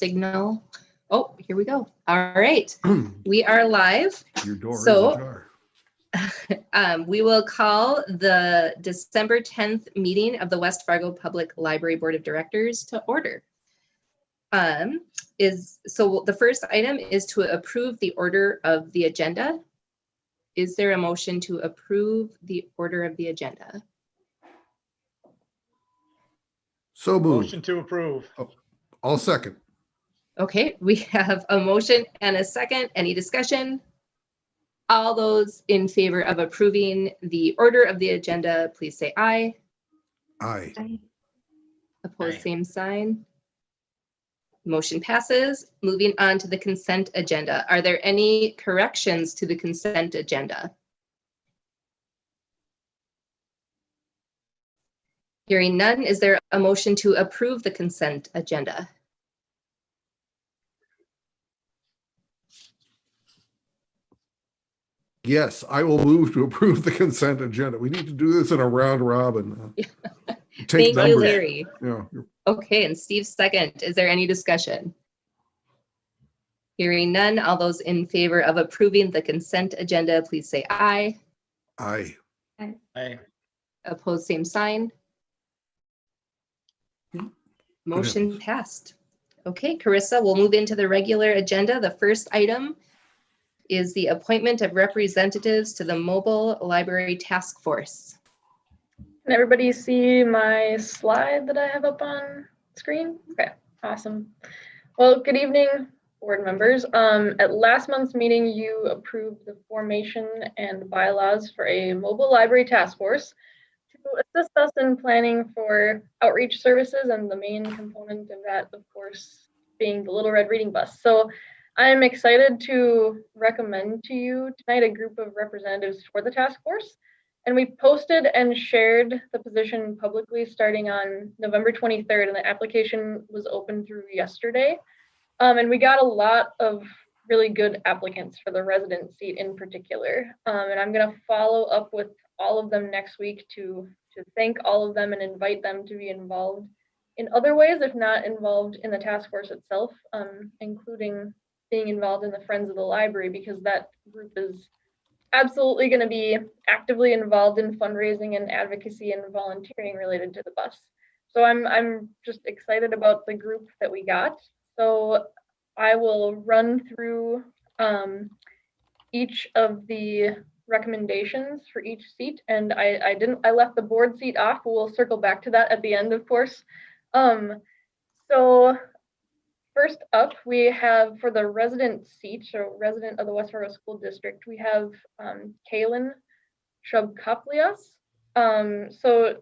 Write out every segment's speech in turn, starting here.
signal. Oh, here we go. All right, we are live. Your door So, is ajar. We will call the December 10th meeting of the West Fargo Public Library Board of Directors to order. So the first item is to approve the order of the agenda. Is there a motion to approve the order of the agenda? So moved. Motion to approve. I'll second. Okay, we have a motion and a second. Any discussion? All those in favor of approving the order of the agenda, please say aye. Aye. Opposed, Aye. same sign. Motion passes. Moving on to the consent agenda. Are there any corrections to the consent agenda? Hearing none, is there a motion to approve the consent agenda? Yes, I will move to approve the consent agenda. We need to do this in a round robin. Take Thank you, numbers. Larry. Yeah. Okay, and Steve's second. Is there any discussion? Hearing none, all those in favor of approving the consent agenda, please say aye. Aye. Aye. Opposed, same sign. Motion passed. Okay, Carissa, we'll move into the regular agenda. The first item is the appointment of representatives to the Mobile Library Task Force. Can everybody see my slide that I have up on screen? Okay, awesome. Well, good evening, board members. At last month's meeting, you approved the formation and bylaws for a mobile library task force to assist us in planning for outreach services, and the main component of that, of course, being the Little Red Reading Bus. So I'm excited to recommend to you tonight a group of representatives for the task force. And we posted and shared the position publicly starting on November 23rd, and the application was open through yesterday. And we got a lot of really good applicants for the resident seat in particular. And I'm going to follow up with all of them next week to thank all of them and invite them to be involved in other ways, if not involved in the task force itself, including being involved in the Friends of the Library, because that group is absolutely going to be actively involved in fundraising and advocacy and volunteering related to the bus. So I'm just excited about the group that we got. So I will run through each of the recommendations for each seat, and I left the board seat off. We'll circle back to that at the end, of course. So first up, we have for the resident seat, so resident of the West Fargo School District, we have Kaylin Shrubkoplias. So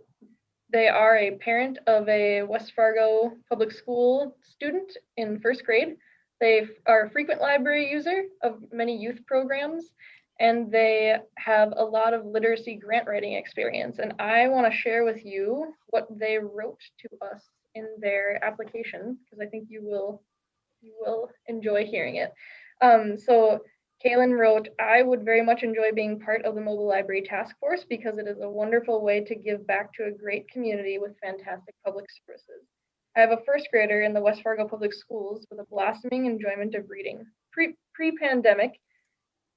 they are a parent of a West Fargo public school student in first grade. They are a frequent library user of many youth programs, and they have a lot of literacy grant writing experience. And I want to share with you what they wrote to us in their application, because I think you will enjoy hearing it. So Kaylin wrote, "I would very much enjoy being part of the Mobile Library Task Force because it is a wonderful way to give back to a great community with fantastic public services. I have a first grader in the West Fargo Public Schools with a blossoming enjoyment of reading. Pre-pandemic,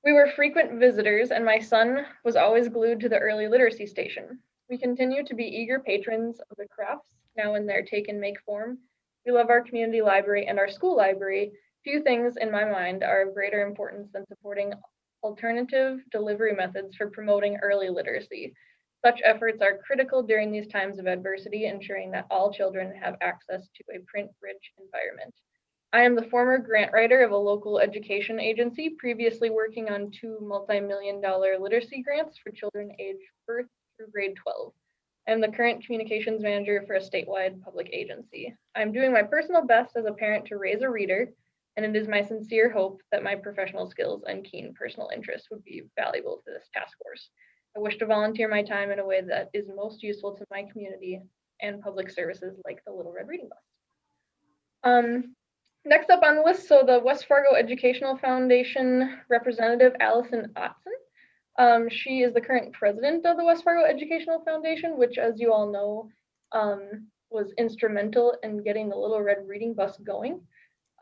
we were frequent visitors and my son was always glued to the early literacy station. We continue to be eager patrons of the crafts now in their take and make form. We love our community library and our school library. Few things in my mind are of greater importance than supporting alternative delivery methods for promoting early literacy. Such efforts are critical during these times of adversity, ensuring that all children have access to a print-rich environment. I am the former grant writer of a local education agency, previously working on 2 multi-million-dollar literacy grants for children aged birth through grade 12. I am the current communications manager for a statewide public agency. I'm doing my personal best as a parent to raise a reader, and it is my sincere hope that my professional skills and keen personal interest would be valuable to this task force. I wish to volunteer my time in a way that is most useful to my community and public services like the Little Red Reading Bus." Next up on the list, so the West Fargo Educational Foundation representative, Allison Otzen. She is the current president of the West Fargo Educational Foundation, which, as you all know, was instrumental in getting the Little Red Reading Bus going.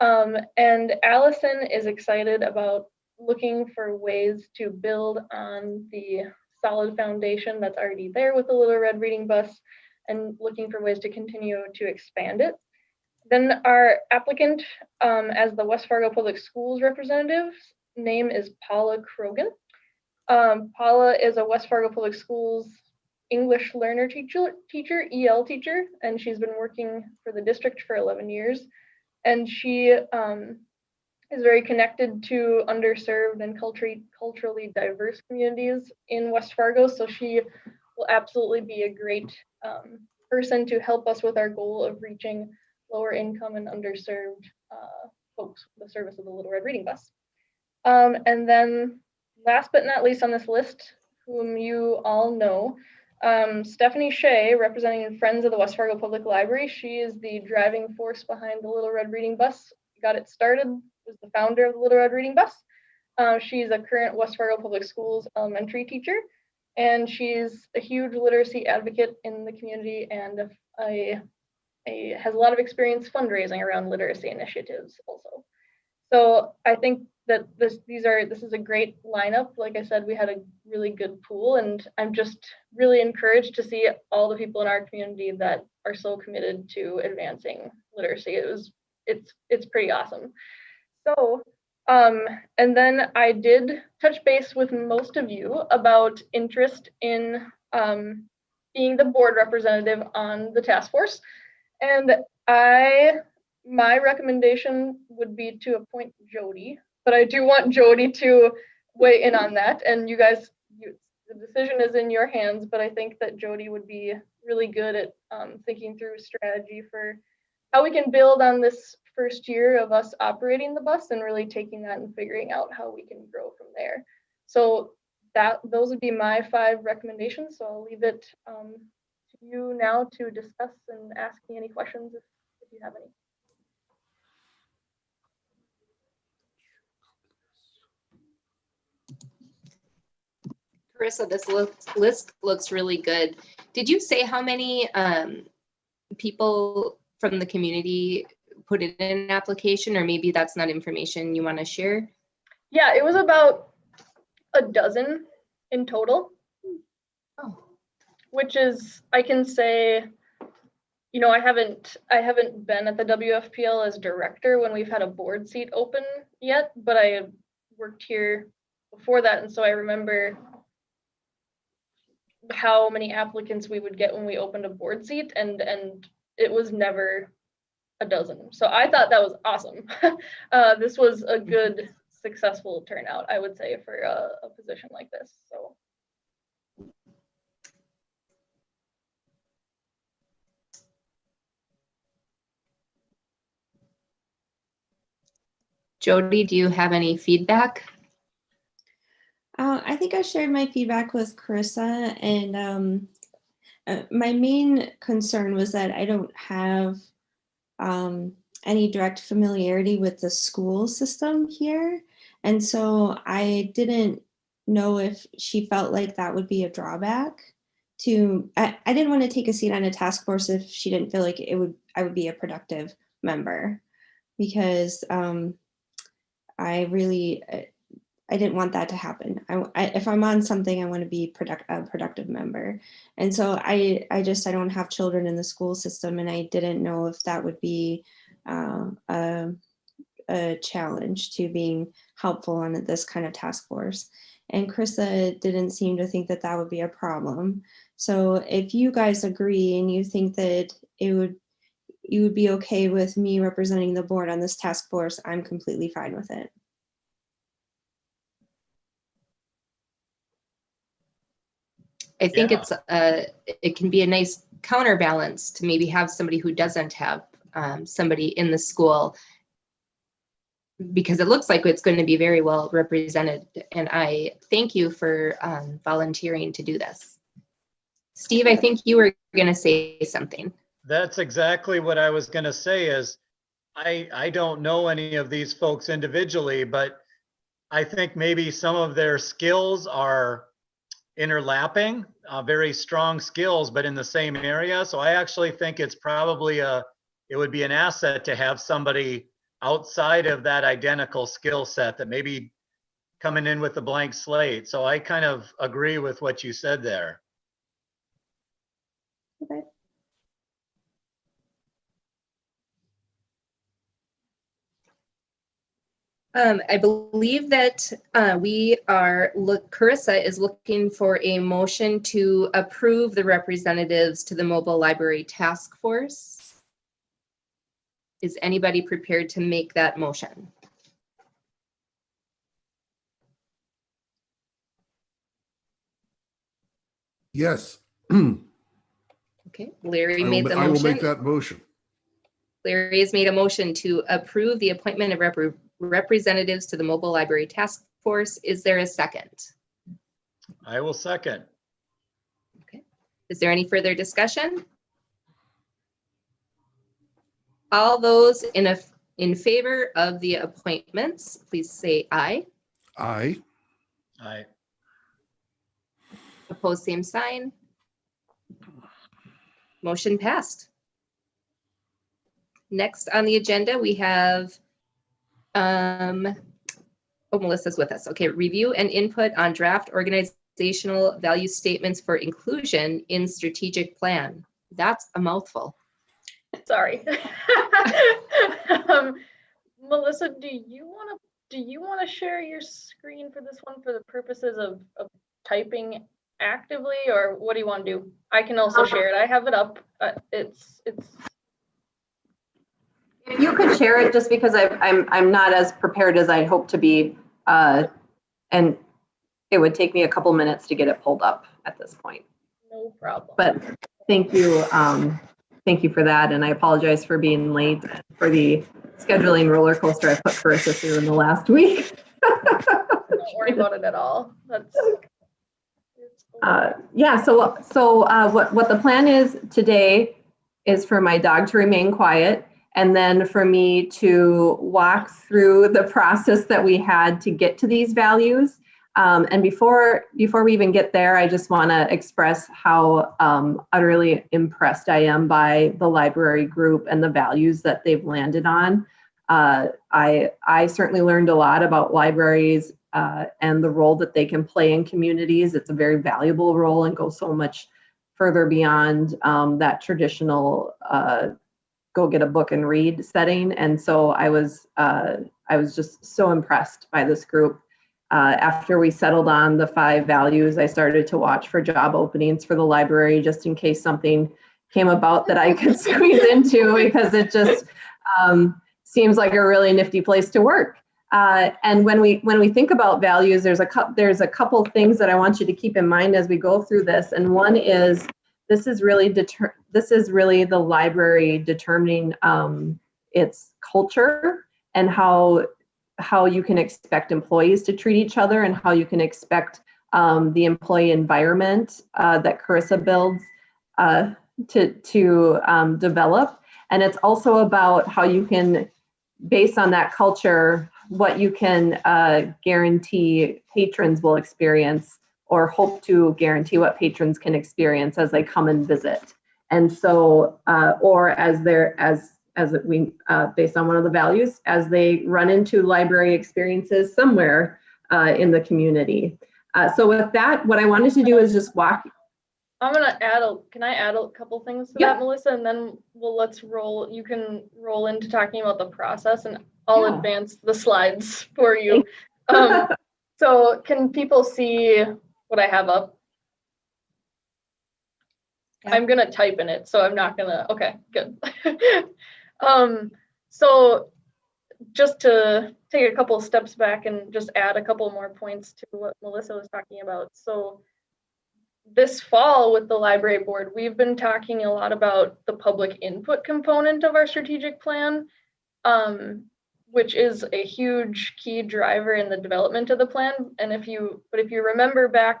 And Allison is excited about looking for ways to build on the solid foundation that's already there with the Little Red Reading Bus and looking for ways to continue to expand it. Then our applicant as the West Fargo Public Schools representative name is Paula Krogan. Paula is a West Fargo Public Schools English learner teacher, EL teacher, and she's been working for the district for 11 years. And she is very connected to underserved and culturally diverse communities in West Fargo. So she will absolutely be a great person to help us with our goal of reaching lower income and underserved folks with the service of the Little Red Reading Bus. And then last but not least on this list, whom you all know, Stephanie Shea, representing Friends of the West Fargo Public Library. She is the driving force behind the Little Red Reading Bus. Got it started, was the founder of the Little Red Reading Bus. She's a current West Fargo Public Schools elementary teacher, and she's a huge literacy advocate in the community and has a lot of experience fundraising around literacy initiatives also. So I think that this is a great lineup. Like I said, we had a really good pool, and I'm just really encouraged to see all the people in our community that are so committed to advancing literacy. It's pretty awesome. So, and then I did touch base with most of you about interest in being the board representative on the task force. And my recommendation would be to appoint Jody, but I do want Jody to weigh in on that. And you guys, the decision is in your hands, but I think that Jody would be really good at thinking through strategy for how we can build on this first year of us operating the bus and really taking that and figuring out how we can grow from there. So those would be my 5 recommendations. So I'll leave it to you now to discuss and ask me any questions if you have any. Carissa, this list looks really good. Did you say how many people from the community put in an application, or maybe that's not information you want to share? Yeah, it was about a dozen in total. Oh. Which is, I can say, you know, I haven't been at the WFPL as director when we've had a board seat open yet, but I have worked here before that, and so I remember how many applicants we would get when we opened a board seat, and it was never a dozen. So I thought that was awesome. This was a good, successful turnout, I would say, for a position like this. So. Jody, do you have any feedback? I think I shared my feedback with Carissa, and my main concern was that I don't have any direct familiarity with the school system here. And so I didn't know if she felt like that would be a drawback to, I didn't want to take a seat on a task force if she didn't feel like I would be a productive member, because I didn't want that to happen. If I'm on something, I want to be a productive member. And so I don't have children in the school system, and I didn't know if that would be a challenge to being helpful on this kind of task force. And Carissa didn't seem to think that that would be a problem. So if you guys agree and you think that you would be okay with me representing the board on this task force, I'm completely fine with it. I think it can be a nice counterbalance to maybe have somebody who doesn't have somebody in the school, because it looks like it's going to be very well represented. And I thank you for volunteering to do this. Steve, I think you were going to say something. That's exactly what I was going to say. Is I don't know any of these folks individually, but I think maybe some of their skills are interlapping, very strong skills, but in the same area. So I actually think it's probably it would be an asset to have somebody outside of that identical skill set that maybe coming in with a blank slate. So I kind of agree with what you said there. Okay. I believe that Carissa is looking for a motion to approve the representatives to the Mobile Library Task Force. Is anybody prepared to make that motion? Yes. Okay, Larry made the I will make motion. that motion. Larry has made a motion to approve the appointment of representatives to the Mobile Library Task Force. Is there a second? I will second. Okay. Is there any further discussion? All those in favor of the appointments, please say aye. Aye. Aye. Opposed, same sign. Motion passed. Next on the agenda, we have, Melissa's with us. Okay, review and input on draft organizational value statements for inclusion in strategic plan. That's a mouthful. Sorry. Melissa, do you want to share your screen for this one for the purposes of typing actively, or what do you want to do? I can also share it. I have it up. It's If you could share it, just because I'm not as prepared as I hope to be, and it would take me a couple minutes to get it pulled up at this point. no problem. But thank you for that, and I apologize for being late for the scheduling roller coaster I put Carissa through in the last week. Don't worry about it at all. That's Yeah. So what the plan is today is for my dog to remain quiet, and then for me to walk through the process that we had to get to these values. And before we even get there, I just want to express how utterly impressed I am by the library group and the values that they've landed on. I certainly learned a lot about libraries and the role that they can play in communities. It's a very valuable role and goes so much further beyond that traditional go get a book and read setting. And so I was just so impressed by this group. After we settled on the 5 values, I started to watch for job openings for the library just in case something came about that I could squeeze into, because it just seems like a really nifty place to work. And when we think about values, there's a couple things that I want you to keep in mind as we go through this. And one is this is really the library determining its culture and how you can expect employees to treat each other and how you can expect the employee environment that Carissa builds to develop. And it's also about how you can, based on that culture, what you can guarantee patrons will experience, or hope to guarantee what patrons can experience as they come and visit. And so, or based on one of the values, as they run into library experiences somewhere in the community. So with that, what I wanted to do is just walk. I'm gonna can I add a couple things to that, Melissa, and then let's roll. You can roll into talking about the process, and I'll advance the slides for you. So can people see what I have up? Yeah. I'm gonna type in it, so I'm not gonna, okay, good. So just to take a couple of steps back and just add a couple more points to what Melissa was talking about. So this fall with the library board, we've been talking a lot about the public input component of our strategic plan, which is a huge key driver in the development of the plan. And if you remember back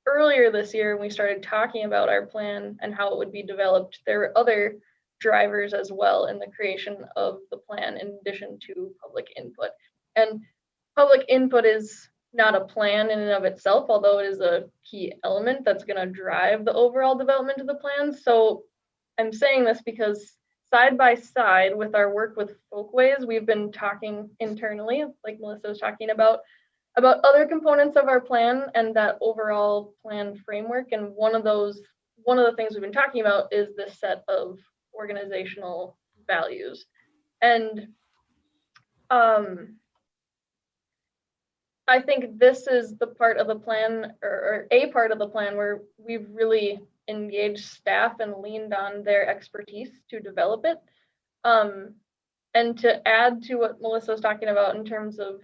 earlier this year when we started talking about our plan and how it would be developed, there were other drivers as well in the creation of the plan in addition to public input. And public input is not a plan in and of itself, although it is a key element that's going to drive the overall development of the plan. So I'm saying this because side by side with our work with Folkways, we've been talking internally, like Melissa was talking about other components of our plan and that overall plan framework. And one of the things we've been talking about is this set of organizational values. And I think this is the part of the plan, or a part of the plan, where we've really engaged staff and leaned on their expertise to develop it. And to add to what Melissa was talking about in terms of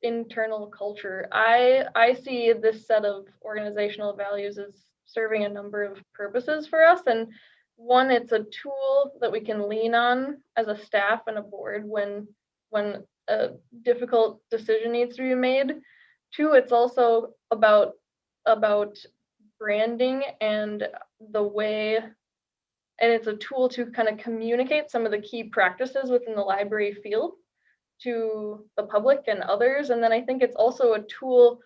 internal culture, I see this set of organizational values as serving a number of purposes for us. And one, it's a tool that we can lean on as a staff and a board when a difficult decision needs to be made. Two, it's also about branding and the way, and it's a tool to kind of communicate some of the key practices within the library field to the public and others. And then I think it's also a tool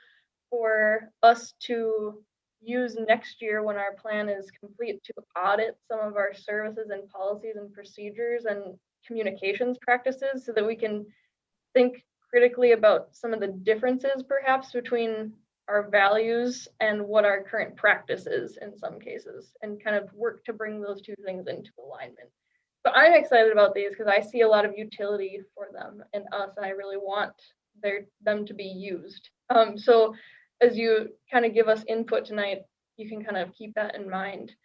for us to use next year when our plan is complete to audit some of our services and policies and procedures and communications practices so that we can think critically about some of the differences perhaps between our values and what our current practice is in some cases, and kind of work to bring those two things into alignment. So I'm excited about these because I see a lot of utility for them and us, and I really want them to be used. So as you kind of give us input tonight, you can kind of keep that in mind.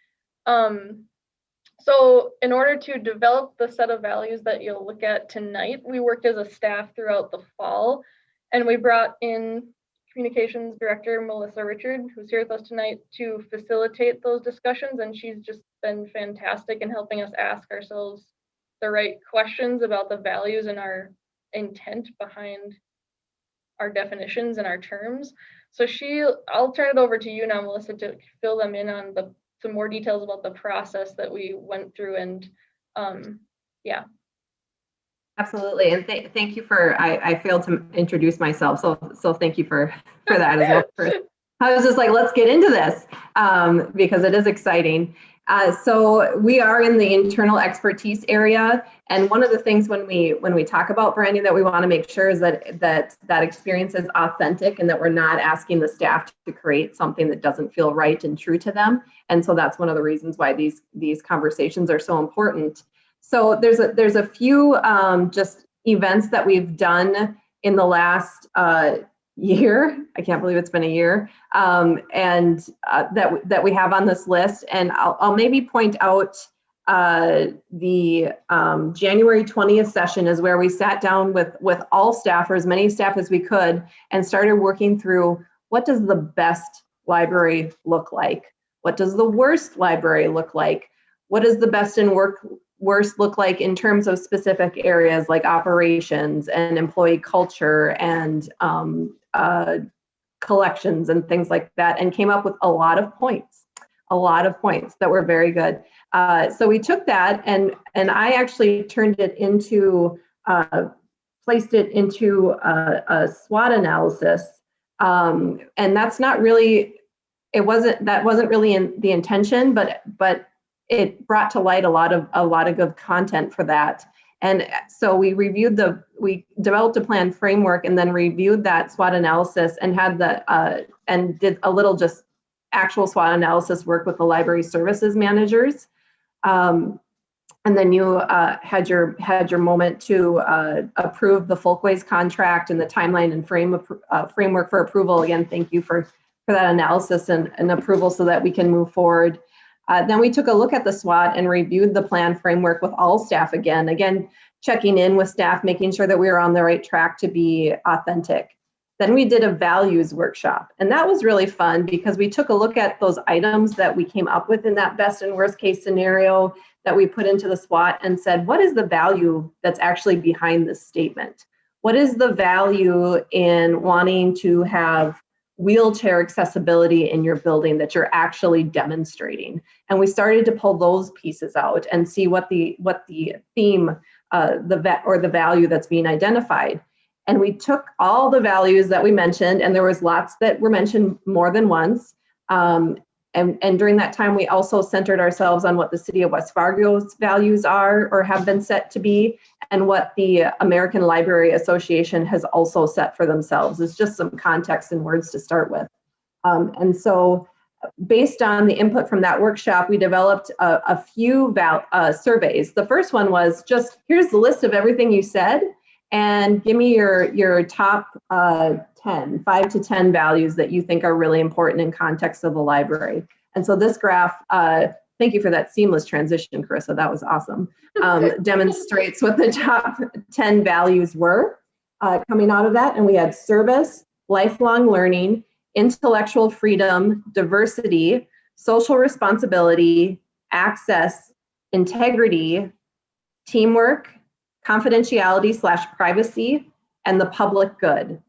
So in order to develop the set of values that you'll look at tonight, we worked as a staff throughout the fall, and we brought in Communications Director Melissa Richard, who's here with us tonight, to facilitate those discussions. And she's just been fantastic in helping us ask ourselves the right questions about the values and our intent behind our definitions and our terms. So I'll turn it over to you now, Melissa, to fill them in on some more details about the process that we went through. And yeah. Absolutely, and thank you for, I failed to introduce myself, so thank you for that as well. I was just like, let's get into this because it is exciting. So we are in the internal expertise area, and one of the things when we talk about branding that we want to make sure is that experience is authentic and that we're not asking the staff to create something that doesn't feel right and true to them. And so that's one of the reasons why these conversations are so important. So there's a few just events that we've done in the last year. I can't believe it's been a year, and that we have on this list. And I'll maybe point out the January 20th session is where we sat down with all staff, or as many staff as we could, and started working through what does the best library look like? What does the worst library look like? What does the best and worst look like in terms of specific areas like operations and employee culture and collections and things like that, and came up with a lot of points that were very good. So we took that and I actually turned it into, placed it into a SWOT analysis. And that's not really, that wasn't really the intention, but it brought to light a lot of good content for that. And so we developed a plan framework and then reviewed that SWOT analysis and had and did a little just actual SWOT analysis work with the library services managers. And then you had your moment to approve the Folkways contract and the timeline and framework for approval. Again, thank you for that analysis and approval so that we can move forward. Then we took a look at the SWOT and reviewed the plan framework with all staff again, checking in with staff, making sure that we were on the right track to be authentic. Then we did a values workshop, and that was really fun because we took a look at those items that we came up with in that best and worst case scenario that we put into the SWOT and said, what is the value that's actually behind this statement? What is the value in wanting to have wheelchair accessibility in your building that you're actually demonstrating? And we started to pull those pieces out and see what the theme, the value that's being identified. And we took all the values that we mentioned, and there was lots that were mentioned more than once, And during that time, we also centered ourselves on what the city of West Fargo's values are or have been set to be, and what the American Library Association has also set for themselves. It's just some context and words to start with. And so based on the input from that workshop, we developed a few surveys. The first one was just, here's the list of everything you said, and give me your top 10, 5 to 10 values that you think are really important in context of the library. And so this graph, thank you for that seamless transition, Carissa, that was awesome, demonstrates what the top 10 values were coming out of that. And we had service, lifelong learning, intellectual freedom, diversity, social responsibility, access, integrity, teamwork, confidentiality/privacy, and the public good.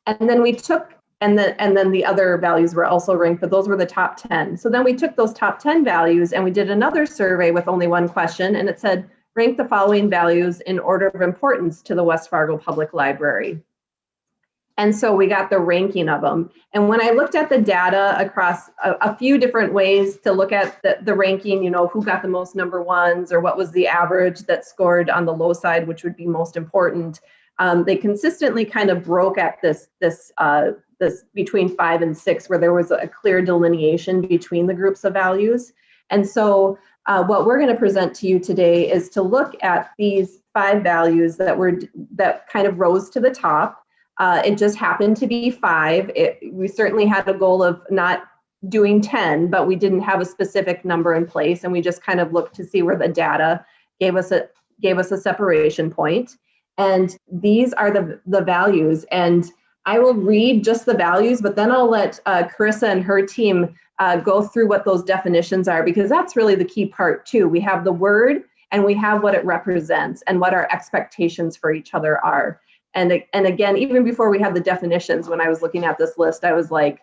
And then we took, and then the other values were also ranked, but those were the top 10. So then we took those top 10 values and we did another survey with only one question, and it said, rank the following values in order of importance to the West Fargo Public Library. And so we got the ranking of them. And when I looked at the data across a few different ways to look at the ranking, you know, who got the most number ones or what was the average that scored on the low side, which would be most important, they consistently kind of broke at this between 5 and 6, where there was a clear delineation between the groups of values. And so what we're going to present to you today is to look at these 5 values that kind of rose to the top. It just happened to be 5. We certainly had a goal of not doing 10, but we didn't have a specific number in place, and we just kind of looked to see where the data gave us a separation point. And these are the values. And I will read just the values, but then I'll let Carissa and her team go through what those definitions are, because that's really the key part too. We have the word and we have what it represents and what our expectations for each other are. And again, even before we had the definitions, when I was looking at this list, I was like,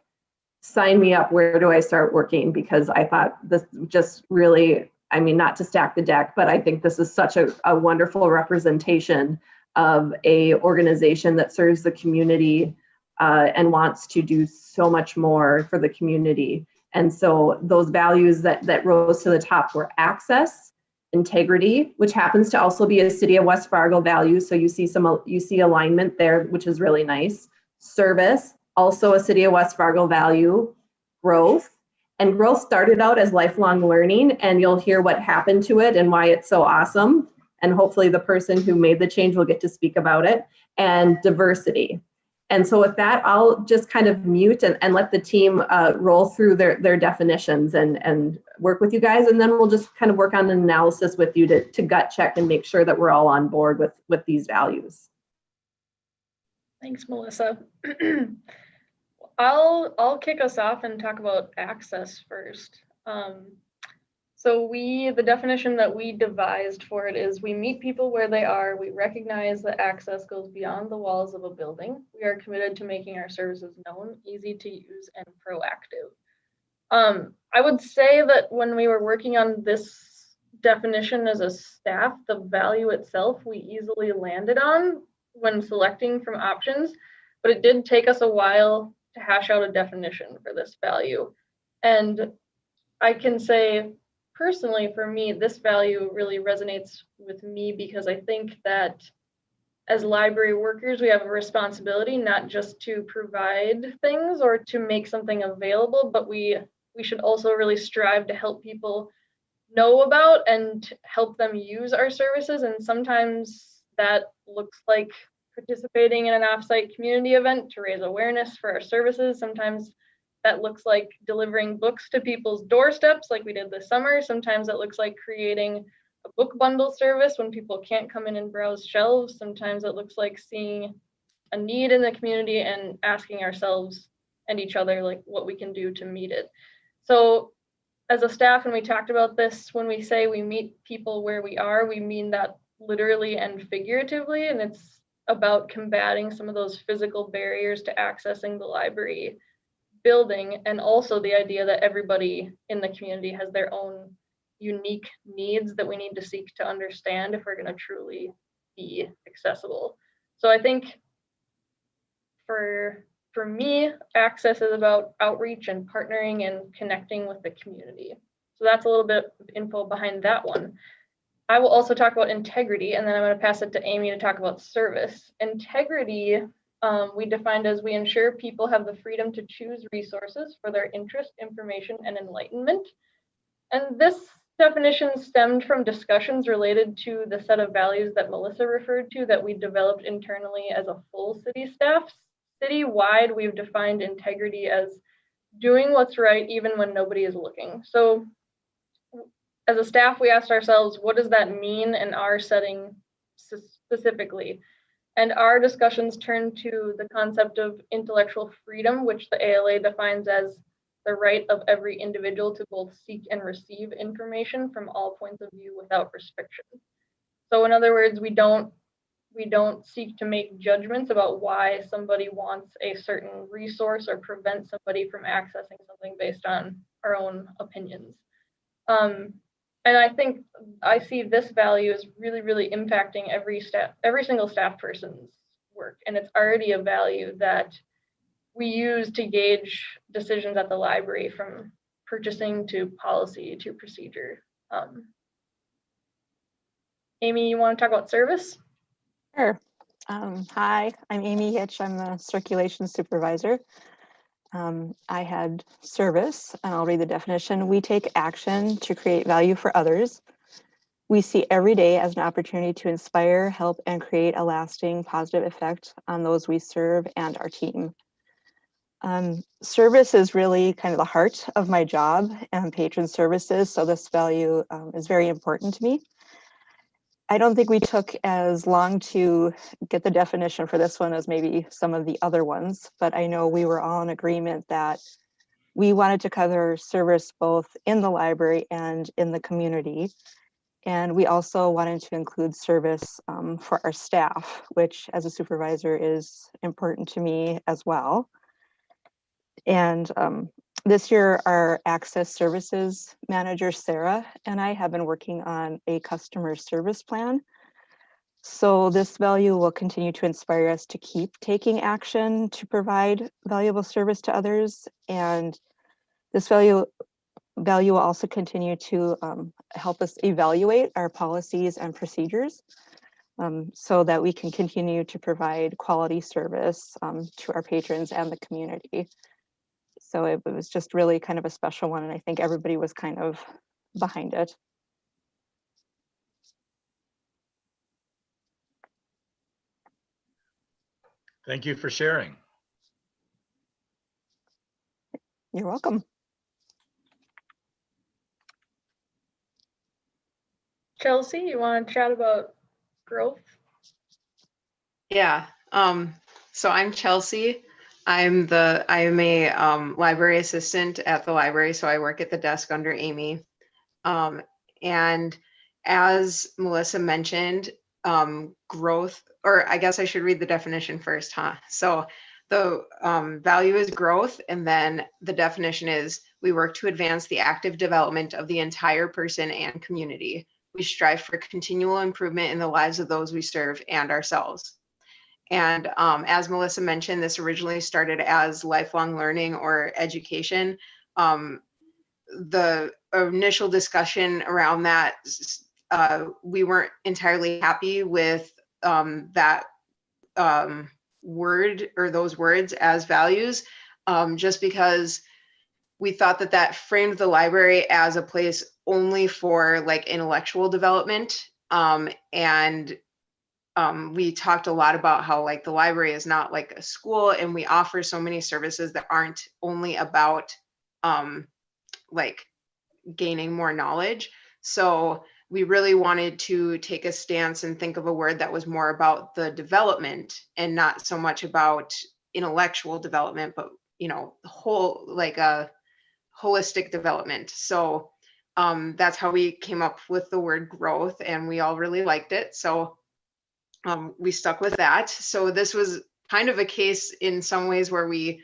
sign me up, where do I start working? Because I thought this just really, I mean, not to stack the deck, but I think this is such a wonderful representation of a organization that serves the community and wants to do so much more for the community. And so those values that rose to the top were access, integrity, which happens to also be a City of West Fargo value. So you see alignment there, which is really nice. Service, also a City of West Fargo value. Growth, and growth started out as lifelong learning, and you'll hear what happened to it and why it's so awesome. And hopefully the person who made the change will get to speak about it. And diversity. And so with that, I'll just kind of mute and let the team roll through their definitions and work with you guys. And then we'll just kind of work on an analysis with you to gut check and make sure that we're all on board with these values. Thanks, Melissa. I'll kick us off and talk about access first. So the definition that we devised for it is, we meet people where they are. We recognize that access goes beyond the walls of a building. We are committed to making our services known, easy to use, and proactive. I would say that when we were working on this definition as a staff, the value itself we easily landed on when selecting from options, but it did take us a while to hash out a definition for this value. And I can say, personally, for me, this value really resonates with me because I think that as library workers, we have a responsibility not just to provide things or to make something available, but we should also really strive to help people know about and help them use our services. And sometimes that looks like participating in an offsite community event to raise awareness for our services. Sometimes that looks like delivering books to people's doorsteps like we did this summer. Sometimes it looks like creating a book bundle service when people can't come in and browse shelves. Sometimes it looks like seeing a need in the community and asking ourselves and each other like what we can do to meet it. So as a staff, and we talked about this, when we say we meet people where we are, we mean that literally and figuratively, and it's about combating some of those physical barriers to accessing the library building, and also the idea that everybody in the community has their own unique needs that we need to seek to understand if we're going to truly be accessible. So I think for for me, access is about outreach and partnering and connecting with the community. So that's a little bit of info behind that one. I will also talk about integrity, and then I'm going to pass it to Amy to talk about service. Integrity, we defined as we ensure people have the freedom to choose resources for their interest, information, and enlightenment. And this definition stemmed from discussions related to the set of values that Melissa referred to that we developed internally as a full city staff. Citywide, we've defined integrity as doing what's right even when nobody is looking. So as a staff, we asked ourselves, what does that mean in our setting specifically? And our discussions turned to the concept of intellectual freedom, which the ALA defines as the right of every individual to both seek and receive information from all points of view without restriction. So in other words, we don't seek to make judgments about why somebody wants a certain resource or prevent somebody from accessing something based on our own opinions. And I think I see this value as really, really impacting every single staff person's work. And it's already a value that we use to gauge decisions at the library, from purchasing to policy to procedure. Amy, you want to talk about service? Sure. Hi, I'm Amy Hitch. I'm the circulation supervisor. I had service, and I'll read the definition. We take action to create value for others. We see every day as an opportunity to inspire, help, and create a lasting positive effect on those we serve and our team. Service is really kind of the heart of my job and patron services, so this value is very important to me. I don't think we took as long to get the definition for this one as maybe some of the other ones, but I know we were all in agreement that we wanted to cover service both in the library and in the community. And we also wanted to include service for our staff, which as a supervisor is important to me as well. And this year, our access services manager, Sarah, and I have been working on a customer service plan. So this value will continue to inspire us to keep taking action to provide valuable service to others. And this value will also continue to help us evaluate our policies and procedures so that we can continue to provide quality service to our patrons and the community. So it was just really kind of a special one, and I think everybody was kind of behind it. Thank you for sharing. You're welcome. Chelsea, you want to chat about growth? Yeah. So I'm Chelsea. I'm a library assistant at the library, so I work at the desk under Amy. And as Melissa mentioned, growth, or I guess I should read the definition first, huh? So the value is growth, and then the definition is we work to advance the active development of the entire person and community. We strive for continual improvement in the lives of those we serve and ourselves. And as Melissa mentioned, this originally started as lifelong learning or education. The initial discussion around that, we weren't entirely happy with that word or those words as values, just because we thought that that framed the library as a place only for like intellectual development. And we talked a lot about how like the library is not like a school, and we offer so many services that aren't only about like gaining more knowledge. So we really wanted to take a stance and think of a word that was more about the development and not so much about intellectual development, but whole, like a holistic development. So that's how we came up with the word growth, and we all really liked it. So we stuck with that. So this was kind of a case in some ways where we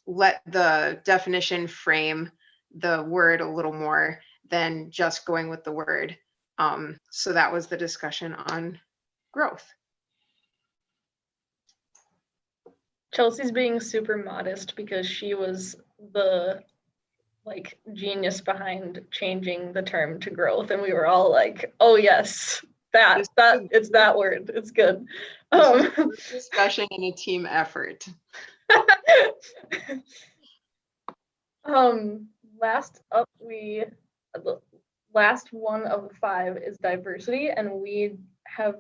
let the definition frame the word a little more than just going with the word. So that was the discussion on growth. Chelsea's being super modest because she was the like genius behind changing the term to growth, and we were all like, oh yes, it's that word, it's good. Discussion and a team effort. Last up, the last one of the 5 is diversity, and we have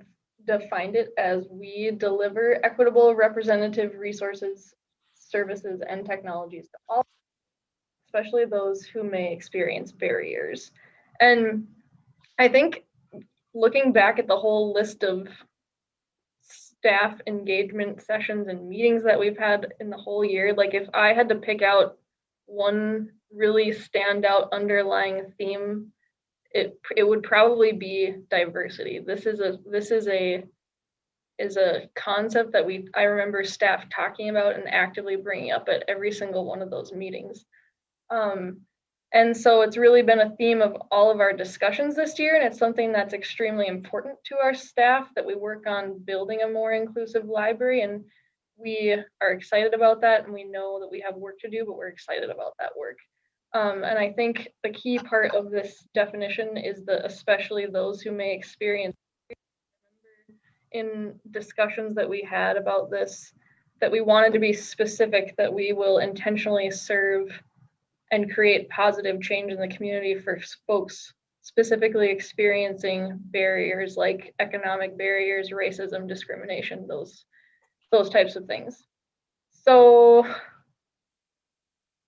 defined it as we deliver equitable representative resources, services, and technologies to all, especially those who may experience barriers. And I think looking back at the whole list of staff engagement sessions and meetings that we've had in the whole year, like if I had to pick out one really standout underlying theme, it would probably be diversity. This is a concept that I remember staff talking about and actively bringing up at every single one of those meetings. And so it's really been a theme of all of our discussions this year, and it's something that's extremely important to our staff, that we work on building a more inclusive library, and we are excited about that, and we know that we have work to do, but we're excited about that work. And I think the key part of this definition is especially those who may experience. In discussions that we had about this, that we wanted to be specific, that we will intentionally serve and create positive change in the community for folks specifically experiencing barriers like economic barriers, racism, discrimination, those types of things. So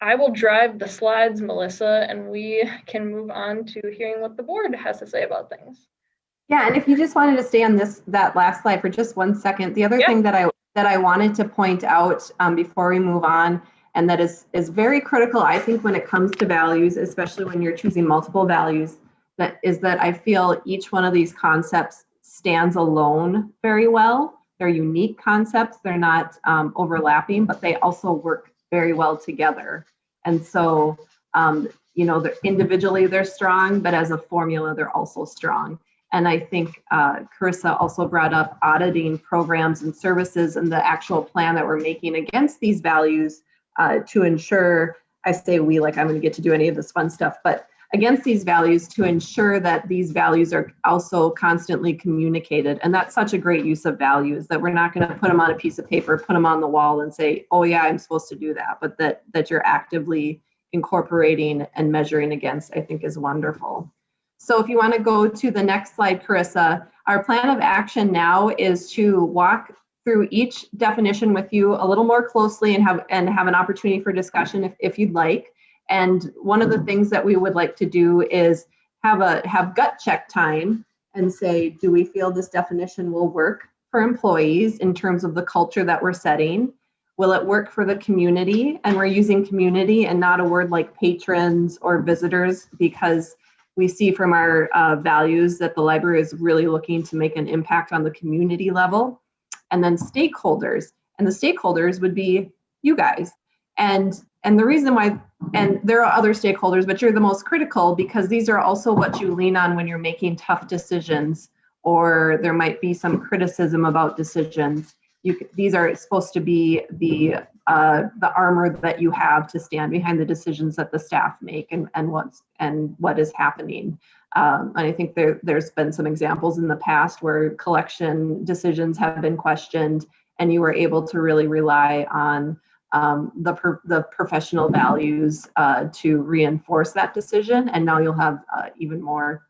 I will drive the slides, Melissa, and we can move on to hearing what the board has to say about things. Yeah, and if you just wanted to stay on that last slide for just 1 second, the other thing that I wanted to point out before we move on, and that is very critical, I think, when it comes to values, especially when you're choosing multiple values, that I feel each one of these concepts stands alone very well. They're unique concepts, they're not overlapping, but they also work very well together. And so, they're individually they're strong, but as a formula, they're also strong. And I think Carissa also brought up auditing programs and services and the actual plan that we're making against these values to ensure, I say we, like I'm going to get to do any of this fun stuff, but against these values to ensure that these values are also constantly communicated. And that's such a great use of values, that we're not going to put them on a piece of paper, put them on the wall and say, oh yeah, I'm supposed to do that, but that you're actively incorporating and measuring against, I think is wonderful. So if you want to go to the next slide, Carissa, our plan of action now is to walk through each definition with you a little more closely and have an opportunity for discussion if you'd like. And one of the things that we would like to do is have gut check time and say, do we feel this definition will work for employees in terms of the culture that we're setting? Will it work for the community? And we're using community and not a word like patrons or visitors, because we see from our values that the library is really looking to make an impact on the community level. And then stakeholders, and the stakeholders would be you guys. And the reason why, and there are other stakeholders, but you're the most critical because these are also what you lean on when you're making tough decisions, or there might be some criticism about decisions. These are supposed to be the armor that you have to stand behind the decisions that the staff make and what is happening. And I think there's been some examples in the past where collection decisions have been questioned, and you were able to really rely on the professional values to reinforce that decision. And now you'll have even more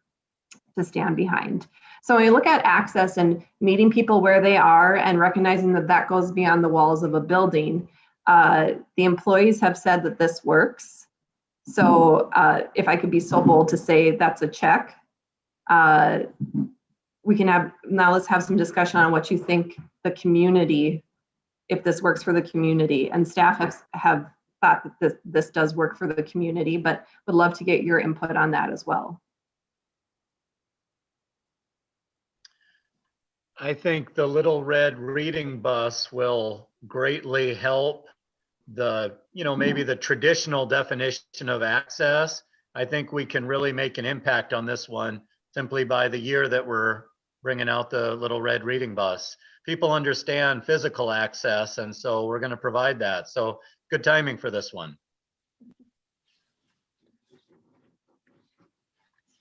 to stand behind. So when you look at access and meeting people where they are and recognizing that goes beyond the walls of a building, the employees have said that this works. So if I could be so bold to say that's a check, we can let's have some discussion on what you think the community, if this works for the community. And staff have thought that this does work for the community, but would love to get your input on that as well. I think the little red reading bus will greatly help maybe the traditional definition of access. I think we can really make an impact on this one simply by the year that we're bringing out the little red reading bus. people understand physical access, and so we're going to provide that. So good timing for this one.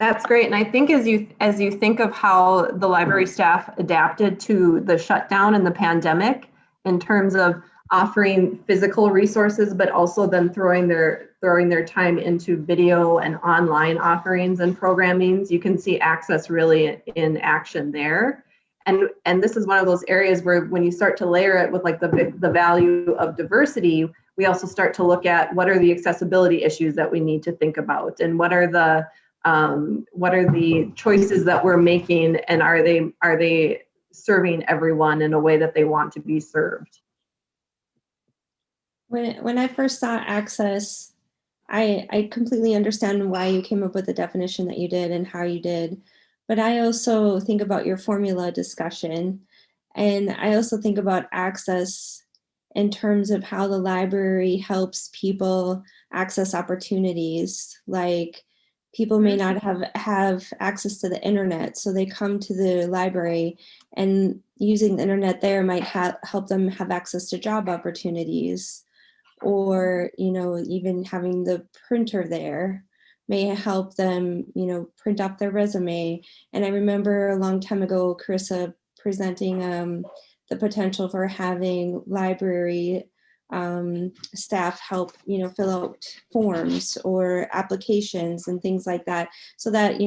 That's great. And I think as you think of how the library staff adapted to the shutdown and the pandemic in terms of offering physical resources, but also then throwing their time into video and online offerings and programmings, you can see access really in action there. And this is one of those areas where when you start to layer it with like the value of diversity, we also start to look at what are the accessibility issues that we need to think about, and what are the choices that we're making, and are they serving everyone in a way that they want to be served? When I first saw access, I completely understand why you came up with the definition that you did and how you did. But I also think about your formula discussion. And I also think about access in terms of how the library helps people access opportunities. Like people may not have access to the internet, so they come to the library, and using the internet there might help them have access to job opportunities. Or, even having the printer there may help them, print up their resume. And I remember a long time ago, Carissa presenting the potential for having library staff help, fill out forms or applications and things like that. So that,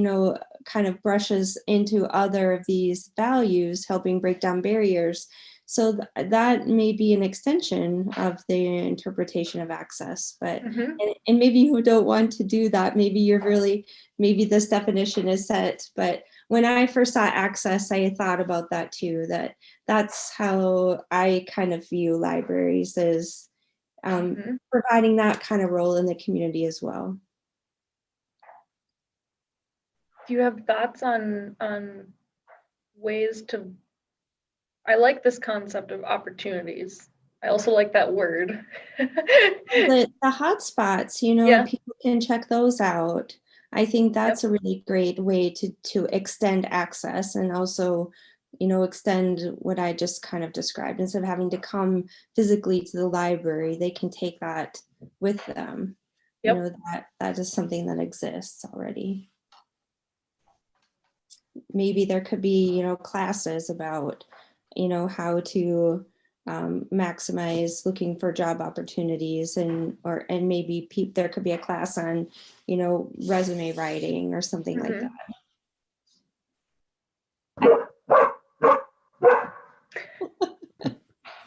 kind of brushes into other of these values, helping break down barriers. So that may be an extension of the interpretation of access, but and maybe you don't want to do that. Maybe this definition is set. But when I first saw access, I thought about that too. That's how I kind of view libraries, as providing that kind of role in the community as well. Do you have thoughts on ways to? I like this concept of opportunities. I also like that word. The hotspots, people can check those out. I think that's a really great way to extend access, and also, extend what I just kind of described. Instead of having to come physically to the library, they can take that with them. That is something that exists already. Maybe there could be, classes about how to maximize looking for job opportunities, and maybe there could be a class on, resume writing or something like that.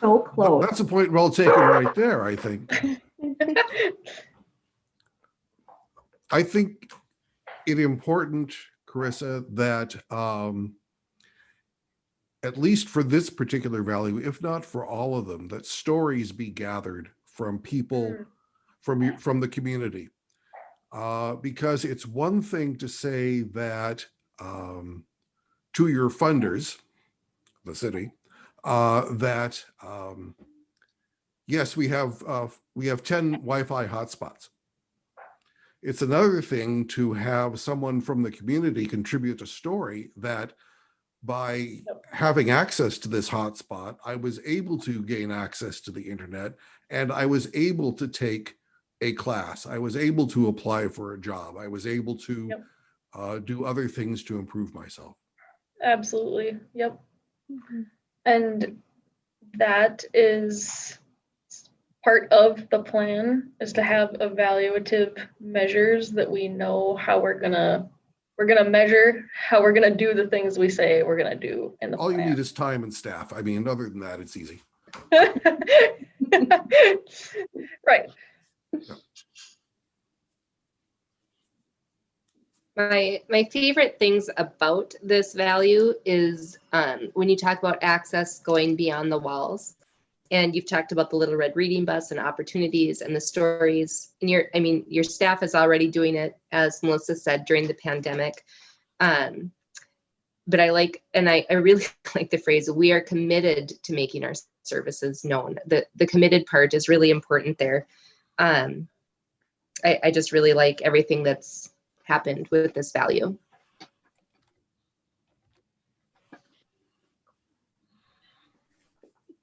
So close. That's a point well taken right there, I think. I think it important, Carissa, that at least for this particular value, if not for all of them, that stories be gathered from people from the community. Because it's one thing to say that to your funders, the city, that yes, we have 10 Wi-Fi hotspots. It's another thing to have someone from the community contribute a story that by having access to this hotspot, I was able to gain access to the internet, and I was able to take a class. I was able to apply for a job. I was able to do other things to improve myself. Absolutely. Yep. And that is part of the plan, is to have evaluative measures that we know how we're gonna measure how we're gonna do the things we say we're gonna do in the All plan. you need is time and staff. I mean, other than that, it's easy. Right. My favorite things about this value is when you talk about access going beyond the walls, and you've talked about the Little Red Reading Bus and opportunities and the stories. And your staff is already doing it, as Melissa said, during the pandemic. But I really like the phrase, we are committed to making our services known. The committed part is really important there. I just really like everything that's happened with this value.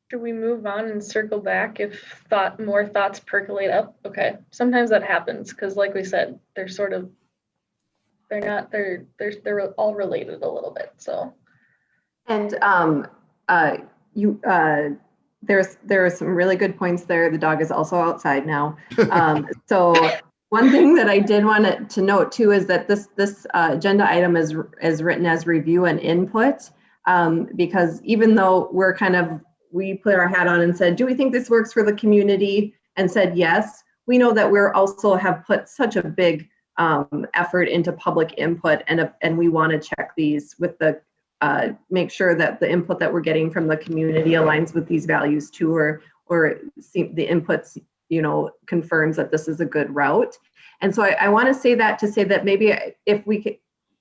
Should we move on and circle back if more thoughts percolate up? Okay, sometimes that happens because, like we said, they're all related a little bit. So, And there are some really good points there. The dog is also outside now. So one thing that I did want to note too is that this agenda item is written as review and input, because even though we put our hat on and said, do we think this works for the community? And said yes, we know that we're also have put such a big effort into public input, and we want to check these with the make sure that the input that we're getting from the community aligns with these values too, or see the inputs, confirms that this is a good route. And so I want to say that maybe if we could,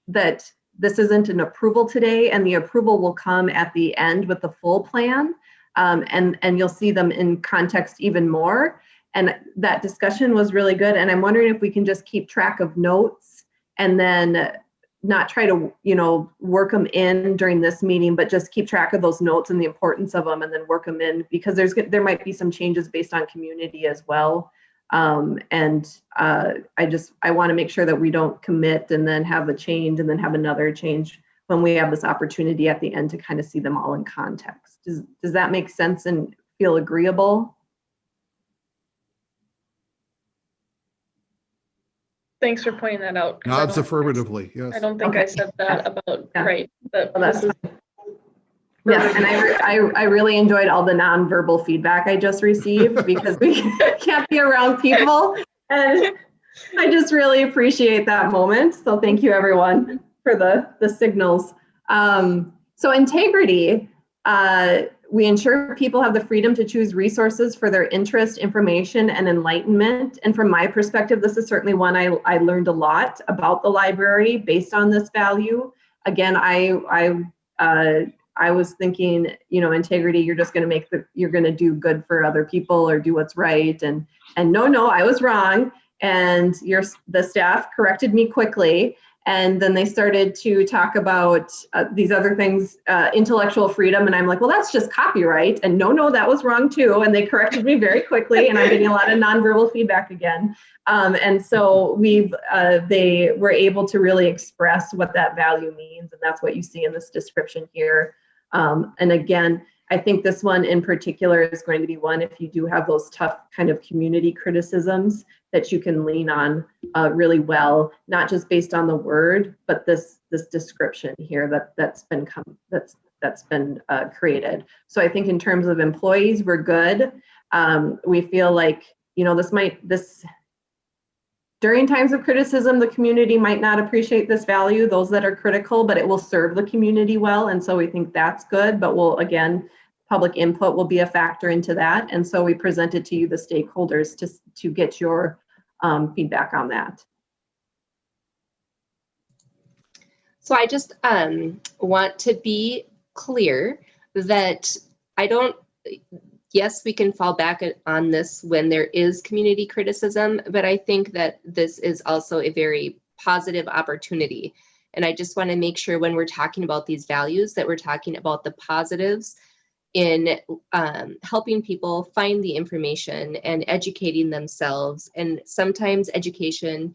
that this isn't an approval today, and the approval will come at the end with the full plan, and you'll see them in context even more. And that discussion was really good. And I'm wondering if we can just keep track of notes and then not try to, work them in during this meeting, but just keep track of those notes and the importance of them, and then work them in, because there might be some changes based on community as well. I want to make sure that we don't commit and then have a change and then have another change when we have this opportunity at the end to kind of see them all in context. Does that make sense and feel agreeable? thanks for pointing that out. Nods affirmatively, yes. I don't think I said that about right, but Well, this is yes, and I really enjoyed all the nonverbal feedback I just received, because we can't be around people, and I just really appreciate that moment. So thank you everyone for the signals. So integrity, we ensure people have the freedom to choose resources for their interest, information, and enlightenment. And from my perspective, this is certainly one I learned a lot about the library based on this value. Again, I was thinking, integrity, you're just going to you're going to do good for other people or do what's right. And no, I was wrong. And the staff corrected me quickly. And then they started to talk about these other things, intellectual freedom. And I'm like, well, that's just copyright. And no, that was wrong too. And they corrected me very quickly. And I'm getting a lot of nonverbal feedback again. And so they were able to really express what that value means. And that's what you see in this description here. And again, I think this one in particular is going to be one, if you do have those tough kind of community criticisms, that you can lean on really well, not just based on the word, but this description here that's been created. So I think in terms of employees, we're good. We feel like, during times of criticism, the community might not appreciate this value, those that are critical, but it will serve the community well. And so we think that's good, but public input will be a factor into that. And so we presented to you, the stakeholders, to get your feedback on that. So I just want to be clear that yes, we can fall back on this when there is community criticism, but I think that this is also a very positive opportunity. And I just want to make sure when we're talking about these values that we're talking about the positives in helping people find the information and educating themselves. And sometimes education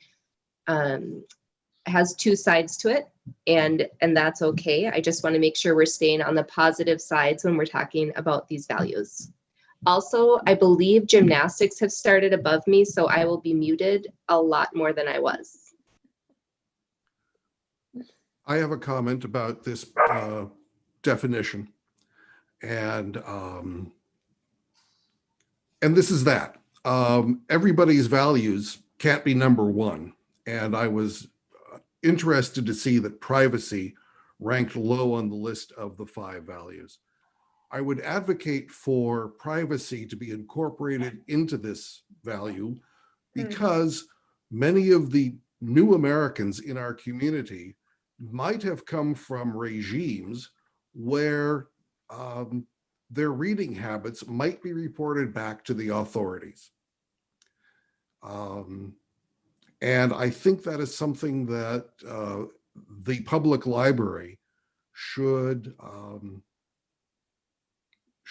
has two sides to it, and that's okay. I just want to make sure we're staying on the positive sides when we're talking about these values. Also, I believe gymnastics have started above me, so I will be muted a lot more than I was. I have a comment about this definition. And this is that. Everybody's values can't be number one. And I was interested to see that privacy ranked low on the list of the 5 values. I would advocate for privacy to be incorporated into this value because many of the new Americans in our community might have come from regimes where their reading habits might be reported back to the authorities. And I think that is something that the public library should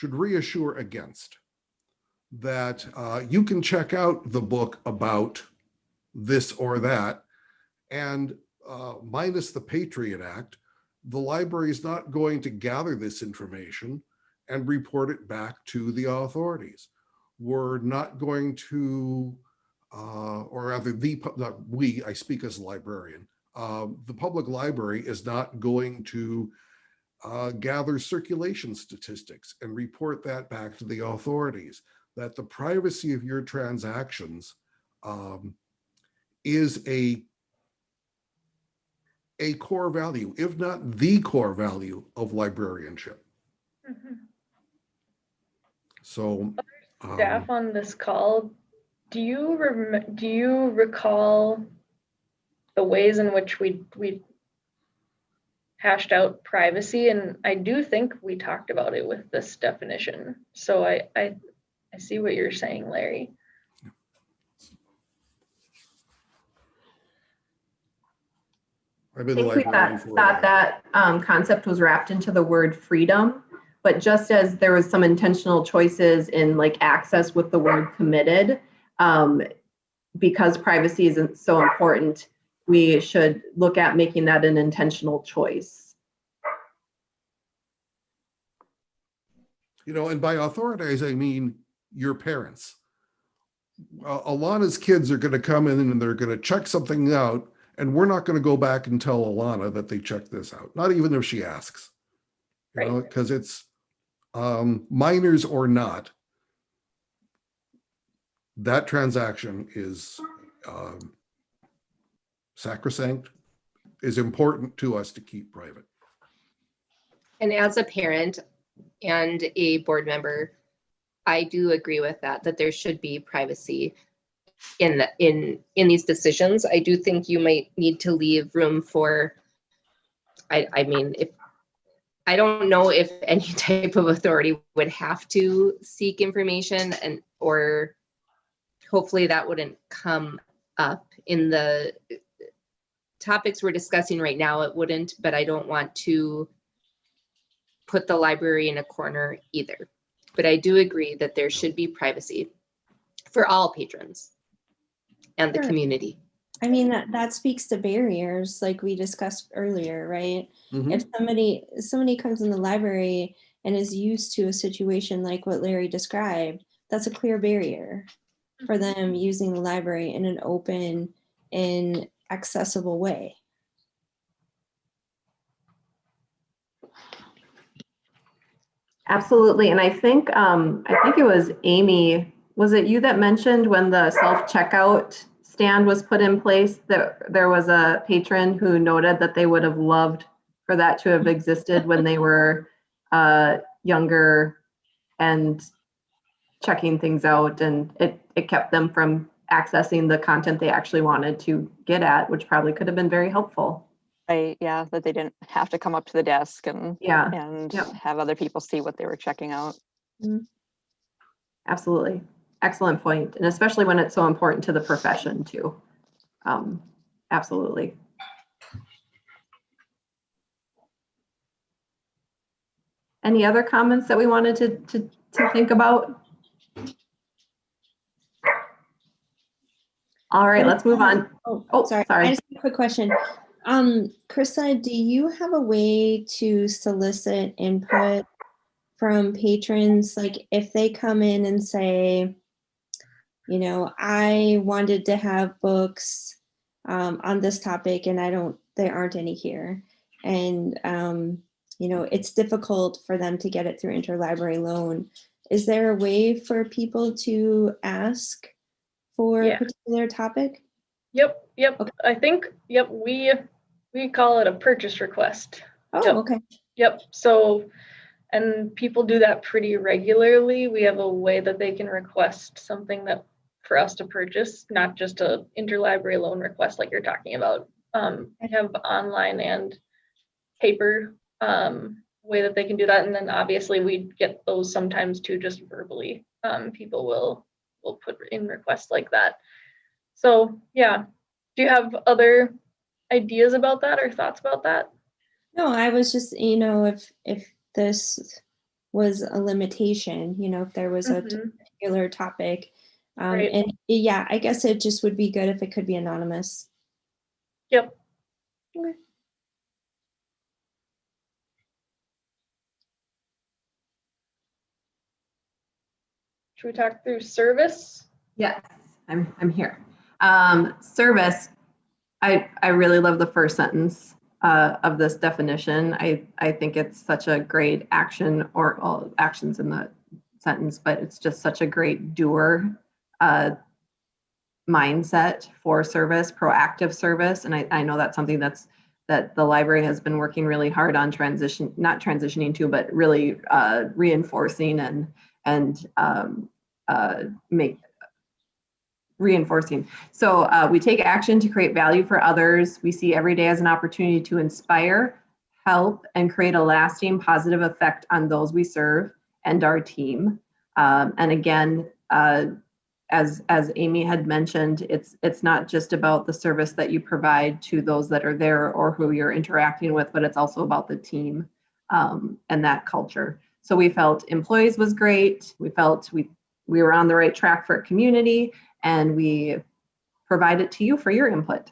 should reassure against. That you can check out the book about this or that, and minus the Patriot Act, the library is not going to gather this information and report it back to the authorities. We're not going to, or rather not we, I speak as a librarian, the public library is not going to gather circulation statistics and report that back to the authorities. That the privacy of your transactions is a core value, if not the core value of librarianship. Mhm. So Staff on this call, do you recall the ways in which we hashed out privacy? And I do think we talked about it with this definition. So I see what you're saying, Larry. I've I been think we thought that concept was wrapped into the word freedom, but just as there was some intentional choices in like access with the word committed, because privacy isn't so important, we should look at making that an intentional choice. You know, and by authorities, I mean your parents. Alana's kids are going to come in and they're going to check something out, and we're not going to go back and tell Alana that they checked this out, not even if she asks, you know, because it's minors or not, that transaction is sacrosanct, is important to us to keep private. And as a parent and a board member, I do agree with that there should be privacy in these decisions. I do think you might need to leave room for, I mean, if I don't know if any type of authority would have to seek information, and or hopefully that wouldn't come up in the topics we're discussing right now. It wouldn't, but I don't want to put the library in a corner either. But I do agree that there should be privacy for all patrons and the Sure. community. I mean, that speaks to barriers like we discussed earlier, right? Mhm. If somebody comes in the library and is used to a situation like what Larry described, that's a clear barrier for them using the library in an open and accessible way. Absolutely. And I think it was Amy, was it you that mentioned when the self-checkout stand was put in place that there was a patron who noted that they would have loved for that to have existed when they were younger and checking things out, and it kept them from accessing the content they actually wanted to get at, which probably could have been very helpful. Right, yeah, that they didn't have to come up to the desk and Yeah, yep. Have other people see what they were checking out. Absolutely. Excellent point. And especially when it's so important to the profession too. Absolutely. Any other comments that we wanted to think about? All right, let's move on. Oh, sorry. I just have a quick question. Krista, do you have a way to solicit input from patrons? Like if they come in and say, you know, I wanted to have books on this topic and there aren't any here. And, you know, it's difficult for them to get it through interlibrary loan. Is there a way for people to ask for a particular topic? Yep. Okay. I think, we call it a purchase request. Oh, Yep. okay. Yep. So, and people do that pretty regularly. We have a way that they can request something that for us to purchase, not just a interlibrary loan request like you're talking about. We have online and paper way that they can do that. And then obviously we get those sometimes too, just verbally. People will put in requests like that. So yeah, do you have other ideas about that or thoughts about that? No, I was just, you know, if this was a limitation, you know, if there was a Mhm. particular topic. Right. And yeah, I guess it just would be good if it could be anonymous. Yep. Okay. Should we talk through service? Yes, I'm here. Service, I really love the first sentence of this definition. I think it's such a great action, or all actions in the sentence, but it's just such a great doer mindset for service, proactive service. And I know that's something that the library has been working really hard on not transitioning to, but really reinforcing and make reinforcing. So we take action to create value for others. We see every day as an opportunity to inspire, help, and create a lasting positive effect on those we serve and our team. And again, as Amy had mentioned, it's not just about the service that you provide to those that are there or who you're interacting with, but it's also about the team and that culture. So we felt employees was great. We felt we were on the right track for community, and we provide it to you for your input.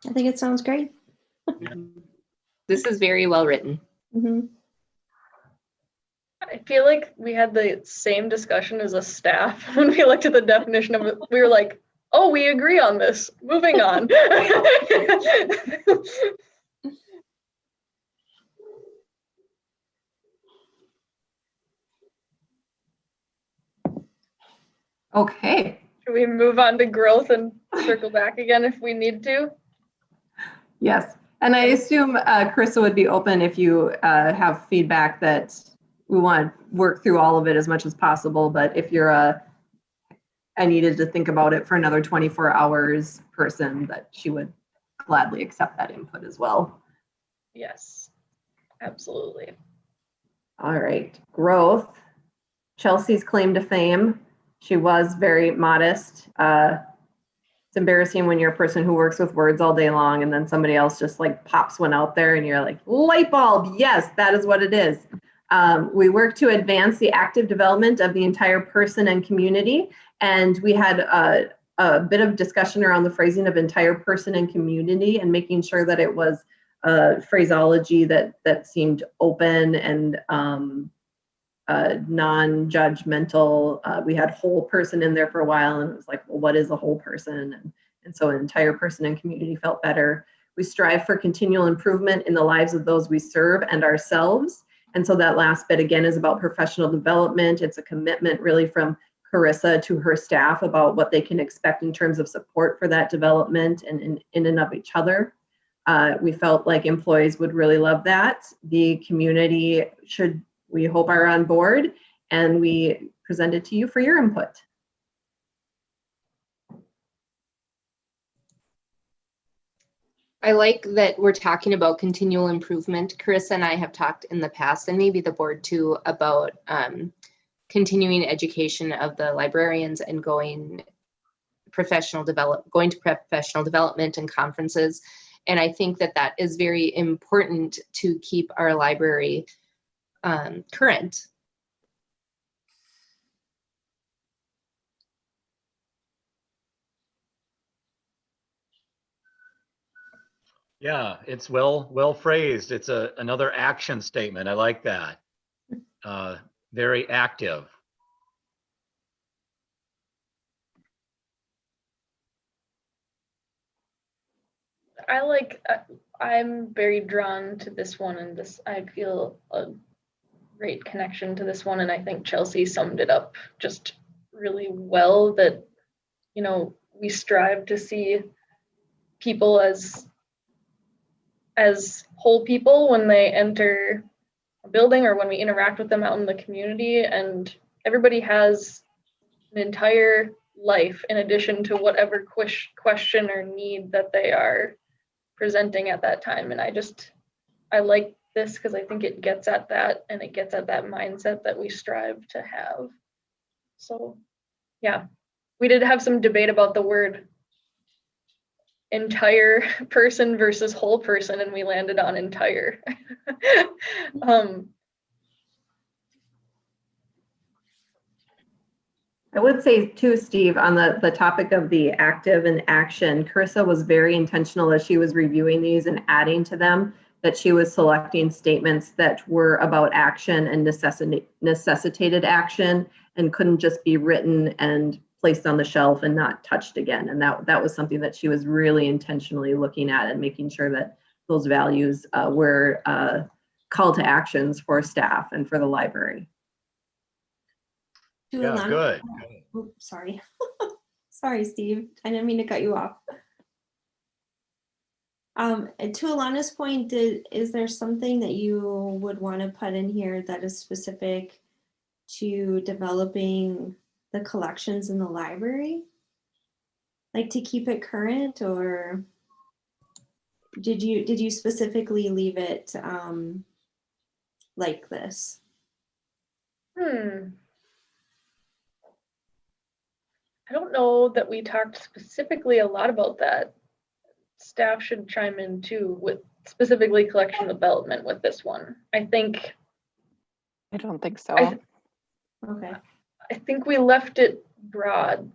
I think it sounds great. This is very well written. Mhm. I feel like we had the same discussion as a staff when we looked at the definition of it. We were like, oh, we agree on this. Moving on. Okay. Should we move on to growth and circle back again if we need to? Yes. And I assume Carissa would be open if you have feedback that we want to work through all of it as much as possible. But if you're I needed to think about it for another 24 hours person, that she would gladly accept that input as well. Yes, absolutely. All right. Growth. Chelsea's claim to fame. She was very modest. It's embarrassing when you're a person who works with words all day long and then somebody else just like pops one out there and you're like, light bulb. Yes, that is what it is. We work to advance the active development of the entire person and community. And we had a bit of discussion around the phrasing of entire person and community and making sure that it was phraseology that seemed open and non-judgmental. We had whole person in there for a while, and it was like, well, what is a whole person? And so an entire person and community felt better. We strive for continual improvement in the lives of those we serve and ourselves. And so that last bit again is about professional development. It's a commitment really from Carissa to her staff about what they can expect in terms of support for that development and in and of each other. We felt like employees would really love that. The community should, we hope, are on board, and we present it to you for your input. I like that we're talking about continual improvement. Carissa and I have talked in the past, and maybe the board too, about continuing education of the librarians and going to professional development and conferences. And I think that is very important to keep our library current. Yeah, it's well phrased. It's another action statement. I like that. Very active. I'm very drawn to this one, and I feel a great connection to this one, and I think Chelsea summed it up just really well, that, you know, we strive to see people as whole people when they enter a building or when we interact with them out in the community, and everybody has an entire life in addition to whatever question or need that they are presenting at that time. And I like this because I think it gets at that, and it gets at that mindset that we strive to have. So yeah, we did have some debate about the word entire person versus whole person, and we landed on entire. I would say too, Steve, on the topic of the active and action, Carissa was very intentional as she was reviewing these and adding to them, that she was selecting statements that were about action and necessitated action and couldn't just be written and placed on the shelf and not touched again. And that was something that she was really intentionally looking at and making sure that those values were call to actions for staff and for the library. Yeah, good. Oops, sorry. Sorry, Steve. I didn't mean to cut you off. To Alana's point, is there something that you would want to put in here that is specific to developing the collections in the library? Like to keep it current, or did you specifically leave it like this? I don't know that we talked specifically a lot about that. Staff should chime in too with specifically collection development with this one. I don't think so. Okay. I think we left it broad.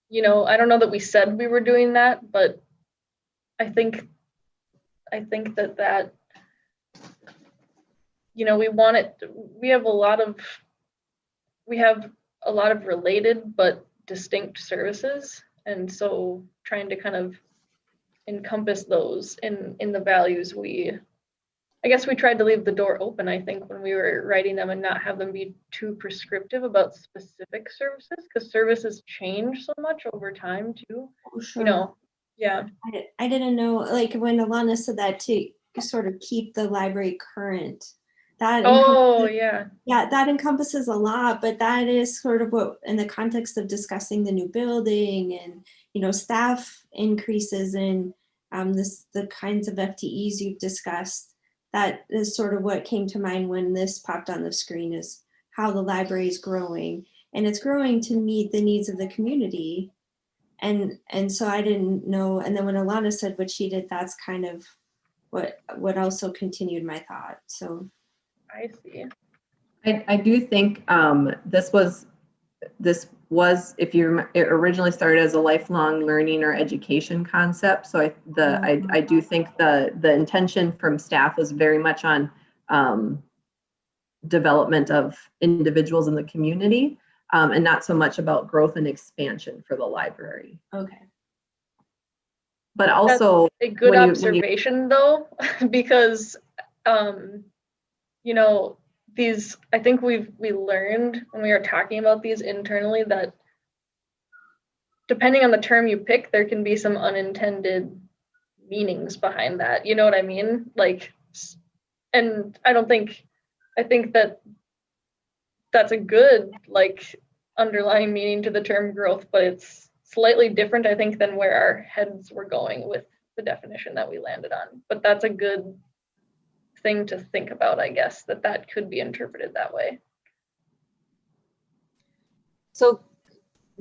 You know, I don't know that we said we were doing that, but I think that you know, we have a lot of related but distinct services, and so trying to kind of encompass those in the values, I guess we tried to leave the door open, I think, when we were writing them, and not have them be too prescriptive about specific services, because services change so much over time too. Oh, sure. You know, yeah. I didn't know, like when Alana said that, to sort of keep the library current. That encompasses a lot, but that is sort of what, in the context of discussing the new building and, you know, staff increases and the kinds of FTEs you've discussed, that is sort of what came to mind when this popped on the screen, is how the library is growing, and it's growing to meet the needs of the community. And so I didn't know, and then when Alana said what she did, that's kind of what also continued my thought. So I see. I do think this was, if it originally started as a lifelong learning or education concept. So I do think the intention from staff was very much on development of individuals in the community, and not so much about growth and expansion for the library. okay. But also that's a good observation though, because you know, I think we learned when we were talking about these internally that depending on the term you pick, there can be some unintended meanings behind that. You know what I mean? Like, and I think that that's a good, like, underlying meaning to the term growth, but it's slightly different, I think, than where our heads were going with the definition that we landed on. But that's a good thing to think about, I guess, that could be interpreted that way. So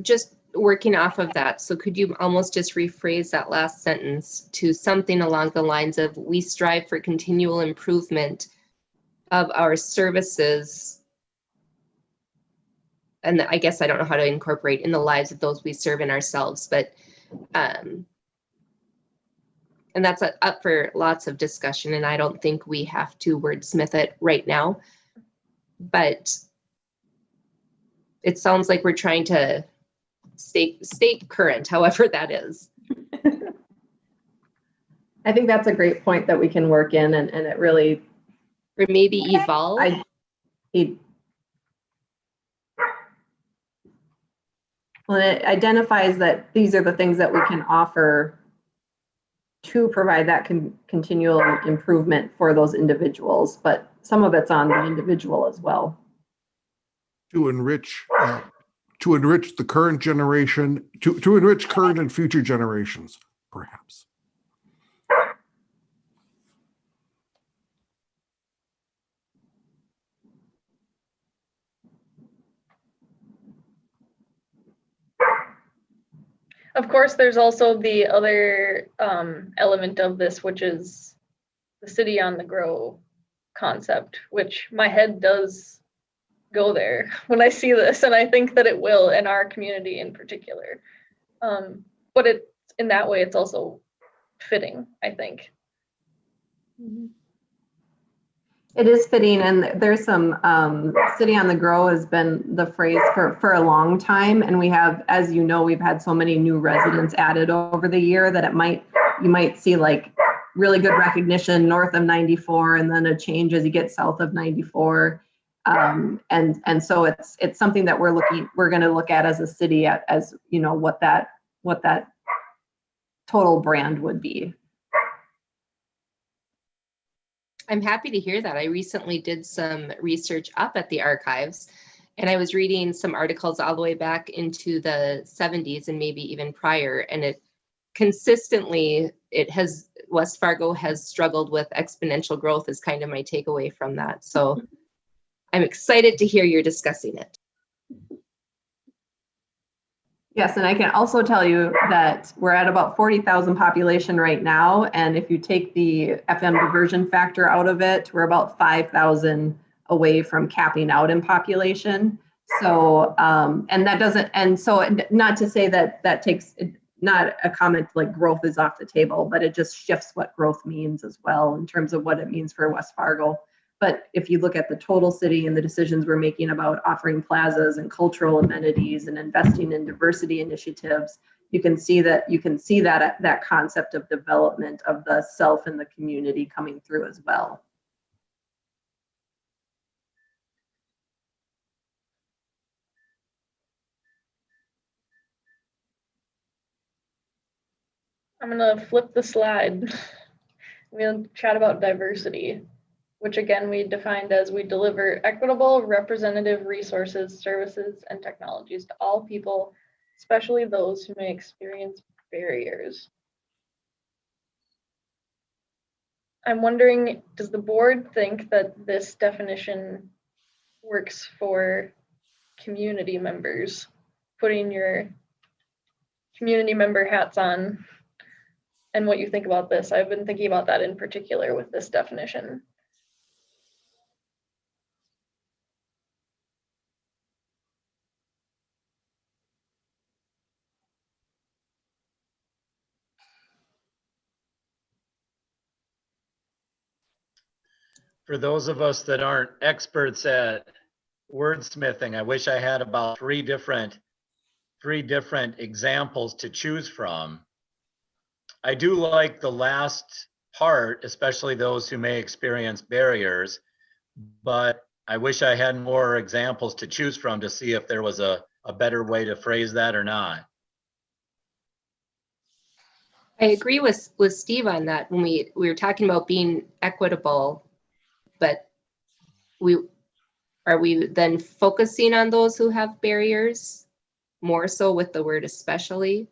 just working off of that, so could you almost just rephrase that last sentence to something along the lines of, we strive for continual improvement of our services, and I guess I don't know how to incorporate in the lives of those we serve in ourselves, but and that's up for lots of discussion, and I don't think we have to wordsmith it right now, but it sounds like we're trying to stay current, however that is. I think that's a great point that we can work in, and it really, or maybe evolve. Well, it identifies that these are the things that we can offer to provide that continual improvement for those individuals, but some of it's on the individual as well. To enrich the current generation, to enrich current and future generations, perhaps. Of course, there's also the other element of this, which is the city on the grow concept, which my head does go there when I see this, and I think that it will in our community in particular. But in that way, it's also fitting, I think. It is fitting, and there's some city on the grow has been the phrase for a long time, and we have, as you know, we've had so many new residents added over the year that you might see like really good recognition north of 94 and then a change as you get south of 94. And so it's something that we're going to look at as a city as you know what that total brand would be. I'm happy to hear that. I recently did some research up at the archives, and I was reading some articles all the way back into the 70s and maybe even prior, and it consistently, West Fargo has struggled with exponential growth is kind of my takeaway from that. So I'm excited to hear you're discussing it. Yes, and I can also tell you that we're at about 40,000 population right now, and if you take the FM diversion factor out of it, we're about 5,000 away from capping out in population. So, and that doesn't, and so not to say that takes, not a comment like growth is off the table, but it just shifts what growth means as well in terms of what it means for West Fargo. But if you look at the total city and the decisions we're making about offering plazas and cultural amenities and investing in diversity initiatives, you can see that concept of development of the self and the community coming through as well. I'm gonna flip the slide. We'll chat about diversity, which again we defined as we deliver equitable, representative resources, services, and technologies to all people, especially those who may experience barriers. I'm wondering, does the board think that this definition works for community members? Putting your community member hats on and what you think about this. I've been thinking about that in particular with this definition. For those of us that aren't experts at wordsmithing, I wish I had about three different examples to choose from. I do like the last part, especially those who may experience barriers, but I wish I had more examples to choose from to see if there was a better way to phrase that or not. I agree with Steve on that when we were talking about being equitable, but are we then focusing on those who have barriers more so with the word especially?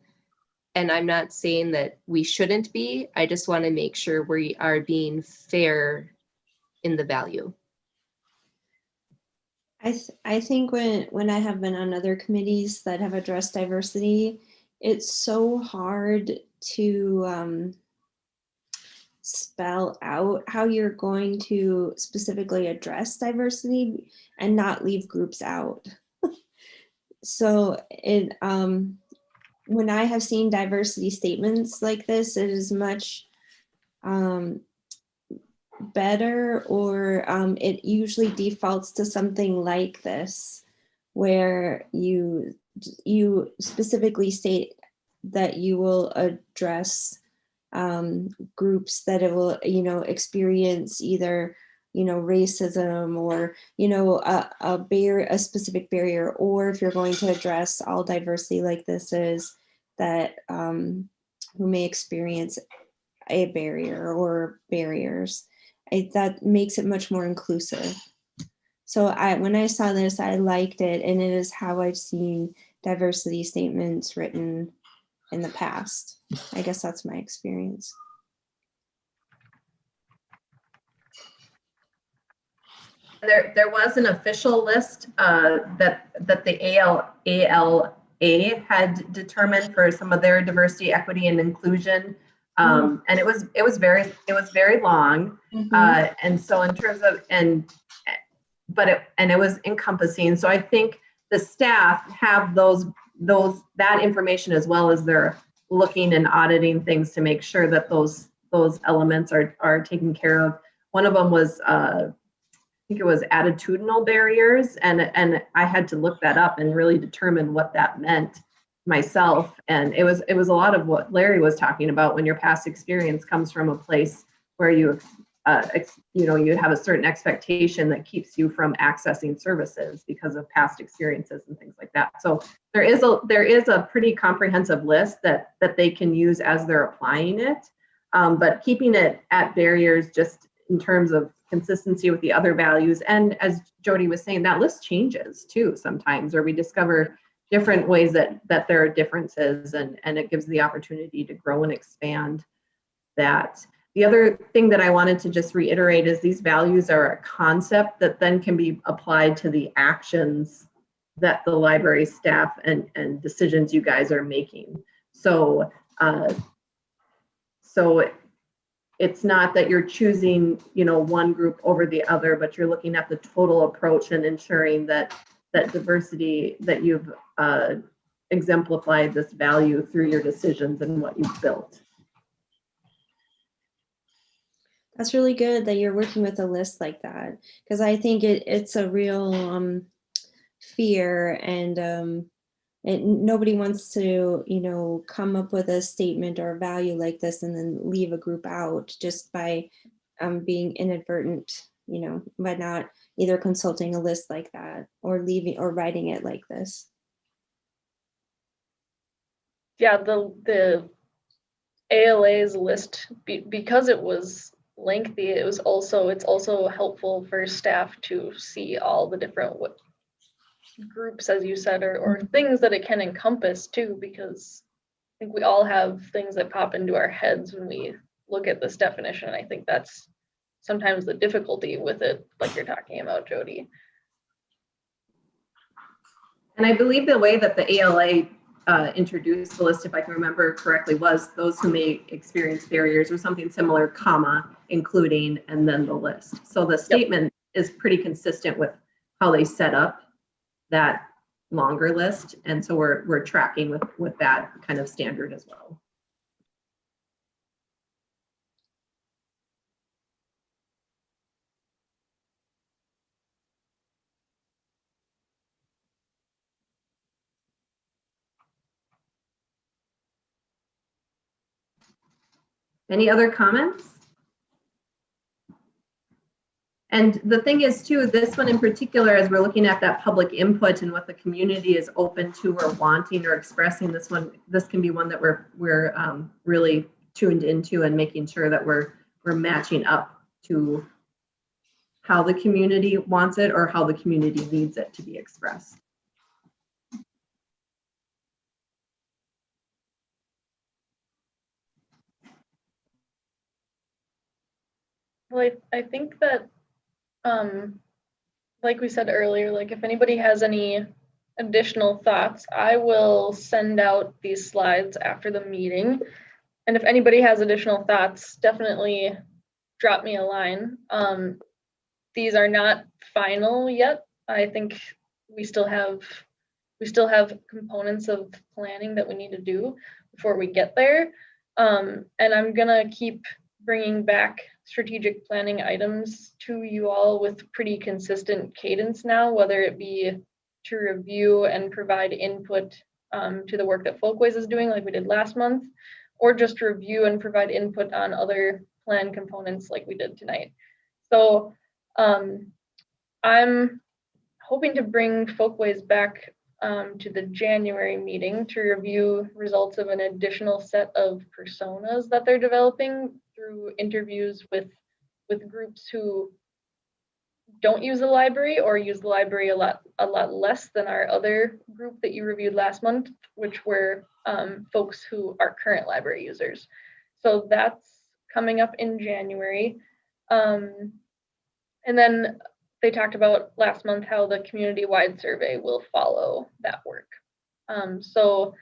And I'm not saying that we shouldn't be. I just want to make sure we are being fair in the value. I think when I have been on other committees that have addressed diversity, it's so hard to spell out how you're going to specifically address diversity and not leave groups out. So when I have seen diversity statements like this, it is much better, or it usually defaults to something like this, where you specifically state that you will address groups that it will, experience either, racism or, a specific barrier, or if you're going to address all diversity like this is that who may experience a barrier or barriers. That makes it much more inclusive. So when I saw this, I liked it, and it is how I've seen diversity statements written in the past. I guess that's my experience. There was an official list that the A had determined for some of their diversity, equity, and inclusion. And it was very long. And so in terms of, but it was encompassing. So I think the staff have that information as well as they're looking and auditing things to make sure that those elements are taken care of. One of them was, I think it was attitudinal barriers, and I had to look that up and really determine what that meant myself. And it was a lot of what Larry was talking about, when your past experience comes from a place where you have a certain expectation that keeps you from accessing services because of past experiences and things like that. So there is a pretty comprehensive list that they can use as they're applying it, but keeping it at barriers just in terms of consistency with the other values. And as Jody was saying, that list changes too sometimes, or we discover different ways that there are differences, and it gives the opportunity to grow and expand that. The other thing that I wanted to just reiterate is these values are a concept that then can be applied to the actions that the library staff and decisions you guys are making. So it's not that you're choosing, one group over the other, but you're looking at the total approach and ensuring that diversity, that you've exemplified this value through your decisions and what you've built. That's really good that you're working with a list like that, because I think it's a real fear, and nobody wants to come up with a statement or a value like this and then leave a group out just by being inadvertent, by not either consulting a list like that or writing it like this. Yeah, the ALA's list, because it was lengthy, it's also helpful for staff to see all the different groups, as you said, or things that it can encompass too, because I think we all have things that pop into our heads when we look at this definition. I think that's sometimes the difficulty with it, like you're talking about, Jody. And I believe the way that the ALA introduced the list, if I can remember correctly, was those who may experience barriers or something similar, comma, including, and then the list. So the statement is pretty consistent with how they set up that longer list. And so we're tracking with that kind of standard as well. Any other comments? And the thing is too, this one in particular, as we're looking at that public input and what the community is open to or wanting or expressing, this can be one that we're really tuned into and making sure that we're matching up to how the community wants it or how the community needs it to be expressed. Well, I think that, like we said earlier, like if anybody has any additional thoughts, I will send out these slides after the meeting. And if anybody has additional thoughts, definitely drop me a line. These are not final yet. I think we still have components of planning that we need to do before we get there. And I'm gonna keep bringing back strategic planning items to you all with pretty consistent cadence now, whether it be to review and provide input to the work that Folkways is doing like we did last month, or just review and provide input on other plan components like we did tonight. So I'm hoping to bring Folkways back to the January meeting to review results of an additional set of personas that they're developing through interviews with groups who don't use the library or use the library a lot less than our other group that you reviewed last month, which were folks who are current library users. So that's coming up in January. And then they talked about last month how the community-wide survey will follow that work. So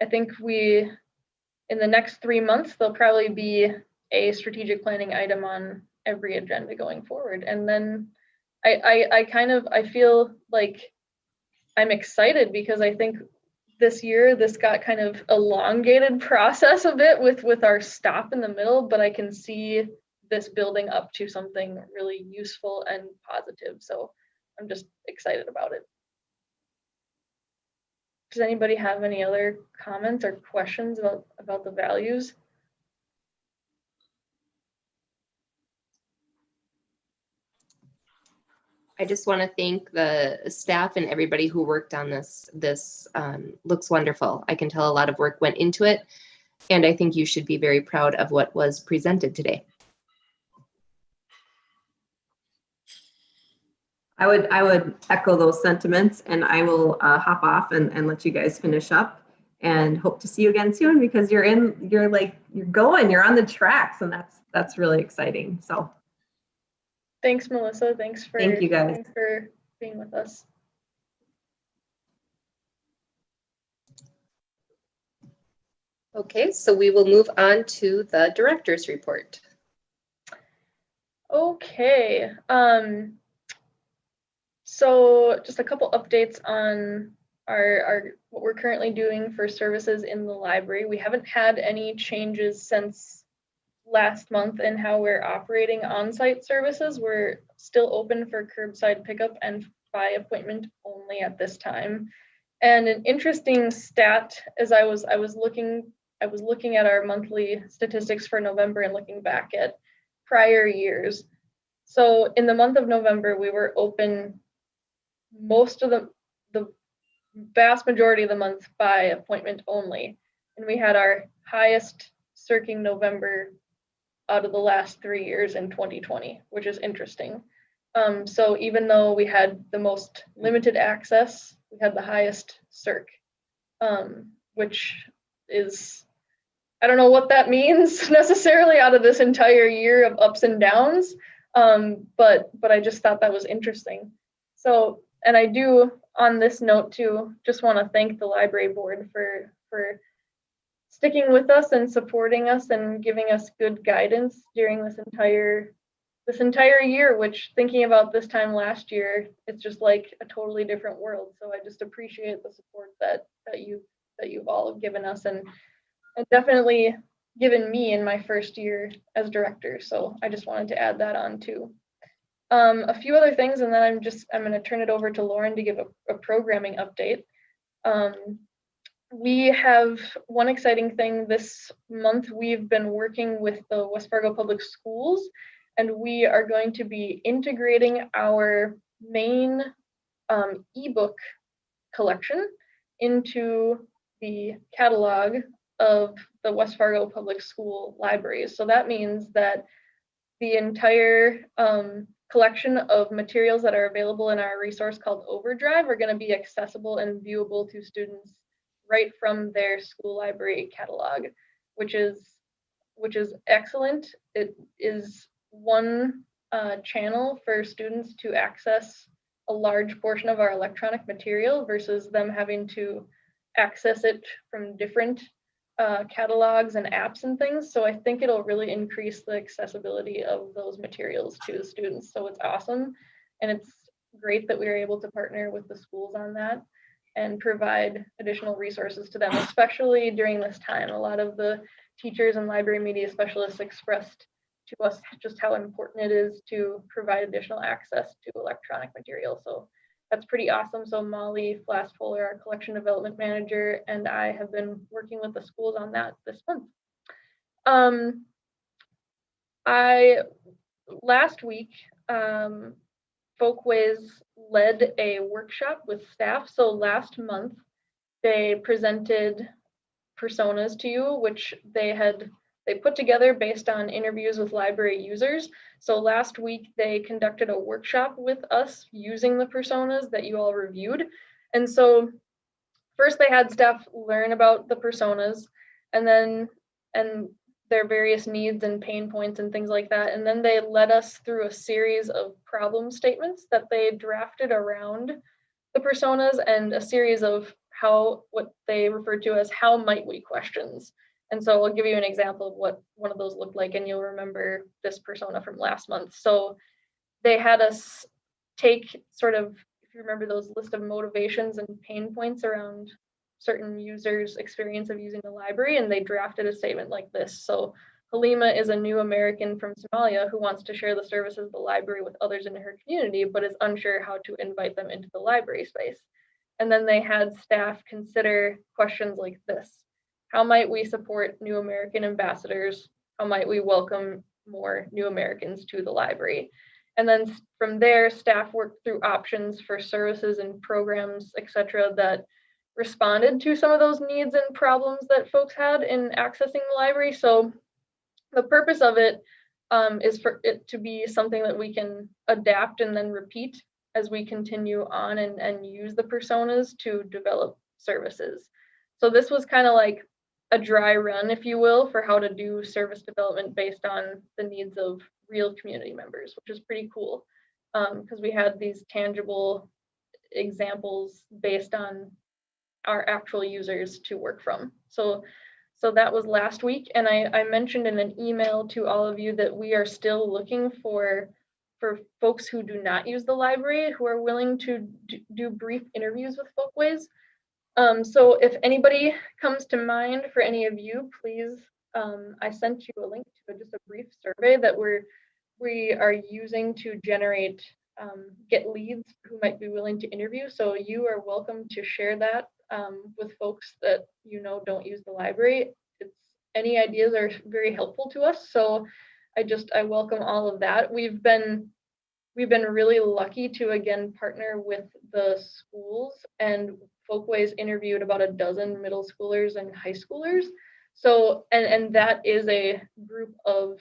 I think in the next 3 months, there'll probably be a strategic planning item on every agenda going forward. And then I feel like I'm excited because I think this year this got kind of elongated process a bit with our stop in the middle, but I can see this building up to something really useful and positive. So I'm just excited about it. Does anybody have any other comments or questions about the values? I just want to thank the staff and everybody who worked on this. This looks wonderful. I can tell a lot of work went into it, and I think you should be very proud of what was presented today. I would echo those sentiments, and I will hop off and let you guys finish up, and hope to see you again soon, because you're on the tracks, and that's really exciting. So Thanks, Melissa. Thank you guys. Thanks for being with us. Okay, so we will move on to the director's report. Okay. So just a couple updates on our what we're currently doing for services in the library. We haven't had any changes since last month in how we're operating on-site services. We're still open for curbside pickup and by appointment only at this time. And an interesting stat, as I was looking at our monthly statistics for November and looking back at prior years. So in the month of November, we were open most of the vast majority of the month by appointment only. And we had our highest circing November out of the last 3 years in 2020, which is interesting. So even though we had the most limited access, we had the highest circ, which is, I don't know what that means necessarily out of this entire year of ups and downs, but I just thought that was interesting. So, and I do, on this note too, just want to thank the library board for sticking with us and supporting us and giving us good guidance during this entire year, which, thinking about this time last year, it's just like a totally different world. So I just appreciate the support that you've all given us, and definitely given me in my first year as director. So I just wanted to add that on too. A few other things, and then I'm going to turn it over to Lauren to give a programming update. We have one exciting thing this month. We've been working with the West Fargo Public Schools, and we are going to be integrating our main ebook collection into the catalog of the West Fargo Public School libraries. So that means that the entire collection of materials that are available in our resource called Overdrive are going to be accessible and viewable to students right from their school library catalog, which is excellent. It is one channel for students to access a large portion of our electronic material versus them having to access it from different catalogs and apps and things. So I think it'll really increase the accessibility of those materials to the students. So it's awesome. And it's great that we are able to partner with the schools on that and provide additional resources to them, especially during this time. A lot of the teachers and library media specialists expressed to us just how important it is to provide additional access to electronic material. So that's pretty awesome. So Molly Flass-Fuller, our collection development manager, and I have been working with the schools on that this month. Last week, Folkways led a workshop with staff. So last month, they presented personas to you, which they put together based on interviews with library users. So last week they conducted a workshop with us using the personas that you all reviewed. And so first they had staff learn about the personas and their various needs and pain points and things like that. And then they led us through a series of problem statements that they drafted around the personas and a series of what they refer to as how might we questions. And so I'll give you an example of what one of those looked like, and you'll remember this persona from last month. So they had us take sort of, if you remember, those list of motivations and pain points around certain users' experience of using the library, and they drafted a statement like this. So Halima is a new American from Somalia who wants to share the services of the library with others in her community, but is unsure how to invite them into the library space. And then they had staff consider questions like this. How might we support new American ambassadors? How might we welcome more new Americans to the library? And then from there, staff worked through options for services and programs, etc., that responded to some of those needs and problems that folks had in accessing the library. So the purpose of it is for it to be something that we can adapt and then repeat as we continue on and use the personas to develop services. So this was kind of like a dry run, if you will, for how to do service development based on the needs of real community members, which is pretty cool because we had these tangible examples based on our actual users to work from. So that was last week, and I mentioned in an email to all of you that we are still looking for folks who do not use the library, who are willing to do brief interviews with Folkways. So if anybody comes to mind for any of you, please, I sent you a link to just a brief survey that we are using to generate, get leads who might be willing to interview. So you are welcome to share that with folks that you know don't use the library. Any ideas are very helpful to us. So I welcome all of that. We've been really lucky to again partner with the schools, and Folkways interviewed about a dozen middle schoolers and high schoolers. So and that is a group of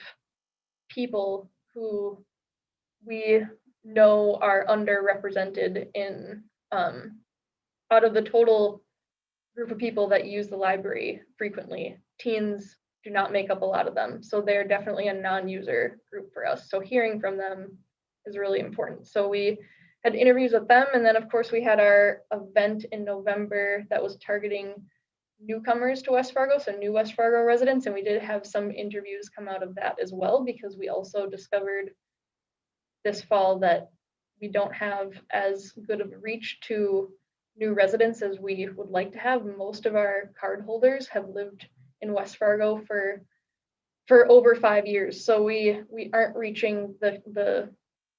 people who we know are underrepresented in out of the total group of people that use the library frequently. Teens do not make up a lot of them, so they're definitely a non-user group for us. So hearing from them is really important. So we had interviews with them, and then of course we had our event in November that was targeting newcomers to West Fargo, so new West Fargo residents, and we did have some interviews come out of that as well, because we also discovered this fall that we don't have as good of a reach to new residents as we would like to have. Most of our card holders have lived in West Fargo for over 5 years, so we aren't reaching the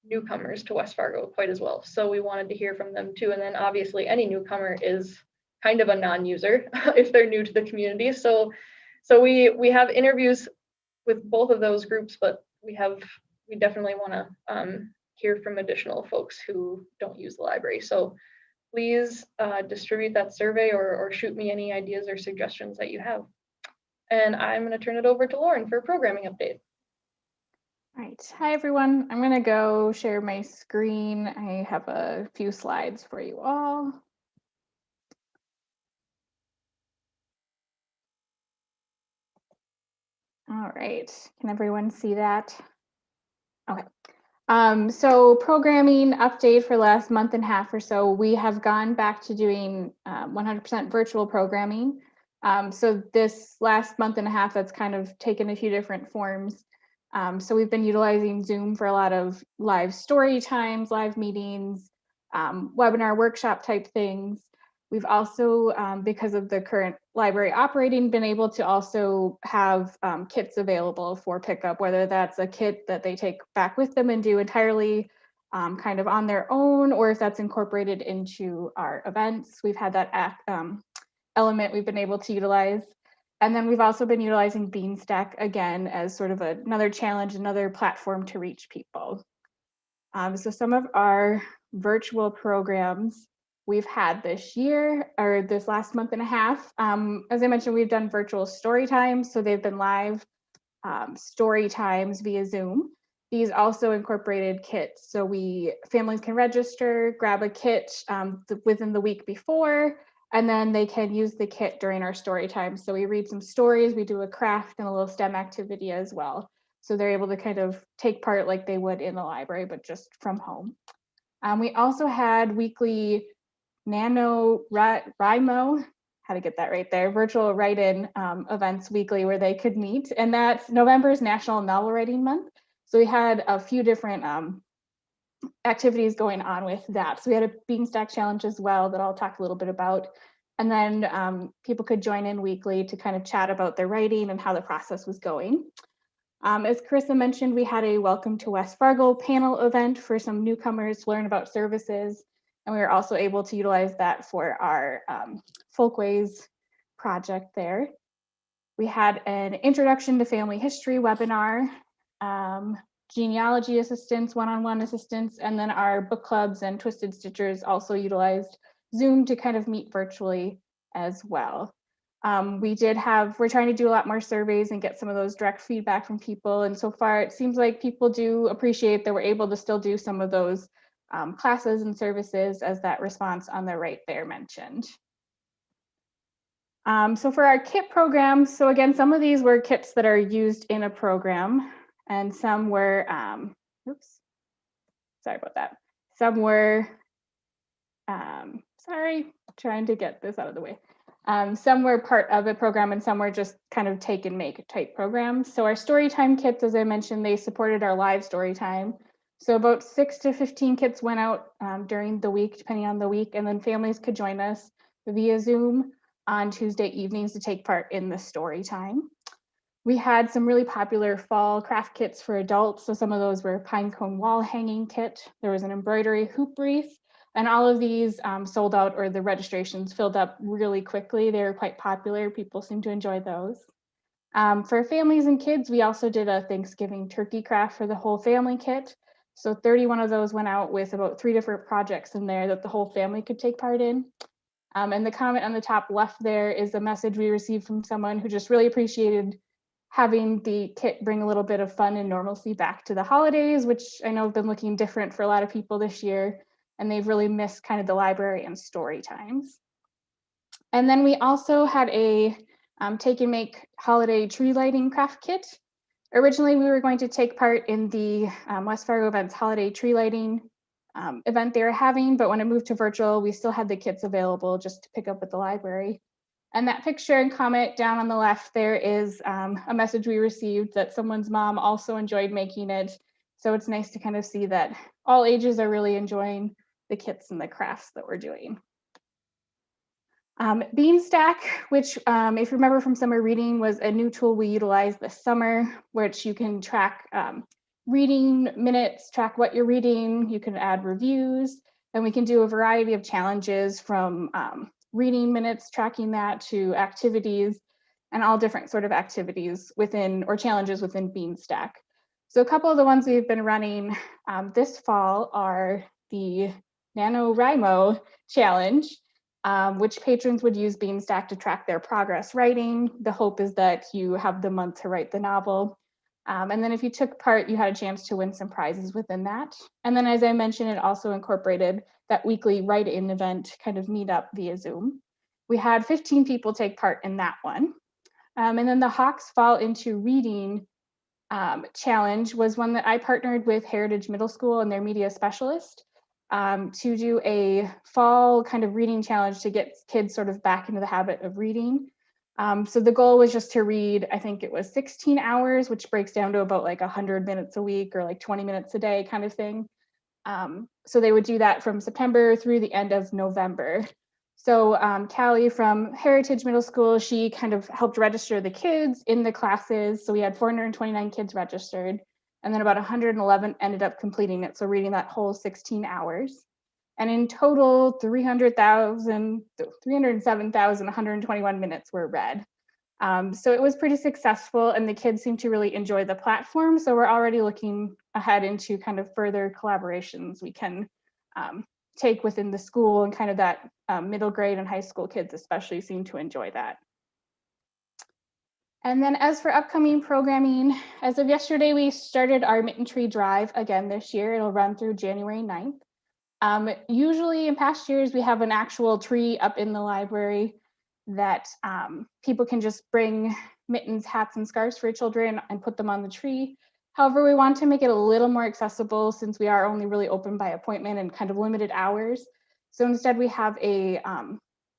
newcomers to West Fargo quite as well. So we wanted to hear from them too. And then obviously any newcomer is kind of a non-user if they're new to the community. So we have interviews with both of those groups, but we definitely want to hear from additional folks who don't use the library. So please distribute that survey or shoot me any ideas or suggestions that you have. And I'm going to turn it over to Lauren for a programming update. All right. Hi, everyone. I'm going to go share my screen. I have a few slides for you all. All right. Can everyone see that? Okay. So programming update for the last month and a half or so, we have gone back to doing 100% virtual programming. So this last month and a half, that's kind of taken a few different forms. So we've been utilizing Zoom for a lot of live story times, live meetings, webinar workshop type things. We've also, because of the current library operating, been able to also have kits available for pickup, whether that's a kit that they take back with them and do entirely kind of on their own, or if that's incorporated into our events. We've had that element we've been able to utilize. And then we've also been utilizing Beanstack again as sort of another challenge, another platform to reach people. So some of our virtual programs we've had this year, or this last month and a half. As I mentioned, we've done virtual story times, so they've been live story times via Zoom. These also incorporated kits, so families can register, grab a kit within the week before, and then they can use the kit during our story time. So we read some stories, we do a craft and a little STEM activity as well. So they're able to kind of take part like they would in the library, but just from home. We also had weekly NaNoWriMo, how to get that right there, virtual write-in events weekly where they could meet. And that's November's National Novel Writing Month. So we had a few different activities going on with that. So we had a Beanstack challenge as well that I'll talk a little bit about. And then people could join in weekly to kind of chat about their writing and how the process was going. As Carissa mentioned, we had a Welcome to West Fargo panel event for some newcomers to learn about services. And we were also able to utilize that for our Folkways project there. We had an Introduction to Family History webinar, genealogy assistance, one-on-one assistance, and then our book clubs and Twisted Stitchers also utilized Zoom to kind of meet virtually as well. We're trying to do a lot more surveys and get some of those direct feedback from people. And so far, it seems like people do appreciate that we're able to still do some of those classes and services as that response on the right there mentioned. So for our kit program, so again, some of these were kits that are used in a program and some were, oops, sorry about that. Some were, sorry, trying to get this out of the way. Some were part of a program and some were just kind of take and make type programs. So our storytime kits, as I mentioned, they supported our live story time. So about 6 to 15 kits went out during the week, depending on the week, and then families could join us via Zoom on Tuesday evenings to take part in the story time. We had some really popular fall craft kits for adults. So some of those were pine cone wall hanging kit. There was an embroidery hoop wreath. And all of these sold out, or the registrations filled up really quickly. They were quite popular. People seem to enjoy those. For families and kids, we also did a Thanksgiving turkey craft for the whole family kit. So 31 of those went out with about 3 different projects in there that the whole family could take part in. And the comment on the top left there is a message we received from someone who just really appreciated having the kit bring a little bit of fun and normalcy back to the holidays, which I know have been looking different for a lot of people this year. And they've really missed kind of the library and story times. And then we also had a take and make holiday tree lighting craft kit. Originally, we were going to take part in the West Fargo Events holiday tree lighting event they were having, but when it moved to virtual, we still had the kits available just to pick up at the library. And that picture and comment down on the left there is a message we received that someone's mom also enjoyed making it. So it's nice to kind of see that all ages are really enjoying the kits and the crafts that we're doing. Beanstack, which if you remember from summer reading, was a new tool we utilized this summer, which you can track reading minutes, track what you're reading, you can add reviews, and we can do a variety of challenges from reading minutes, tracking that, to activities, and all different sort of activities within, or challenges within Beanstack. So a couple of the ones we've been running this fall are the NaNoWriMo challenge, which patrons would use Beanstack to track their progress writing. The hope is that you have the month to write the novel. And then if you took part, you had a chance to win some prizes within that. And then, as I mentioned, it also incorporated that weekly write-in event kind of meet up via Zoom. We had 15 people take part in that one. And then the Hawks Fall Into Reading challenge was one that I partnered with Heritage Middle School and their media specialist to do a fall kind of reading challenge to get kids sort of back into the habit of reading. So the goal was just to read, I think it was 16 hours, which breaks down to about like 100 minutes a week or like 20 minutes a day kind of thing. So they would do that from September through the end of November. So Callie from Heritage Middle School, she kind of helped register the kids in the classes. So we had 429 kids registered, and then about 111 ended up completing it. So reading that whole 16 hours. And in total, 307,121 minutes were read. So it was pretty successful, and the kids seem to really enjoy the platform. So we're already looking ahead into kind of further collaborations we can take within the school, and kind of that middle grade and high school kids especially seem to enjoy that. And then as for upcoming programming, as of yesterday, we started our Mitten Tree Drive again this year. It'll run through January 9th. Usually in past years, we have an actual tree up in the library that people can just bring mittens, hats, and scarves for children and put them on the tree. However, we want to make it a little more accessible since we are only really open by appointment and kind of limited hours. So instead we have a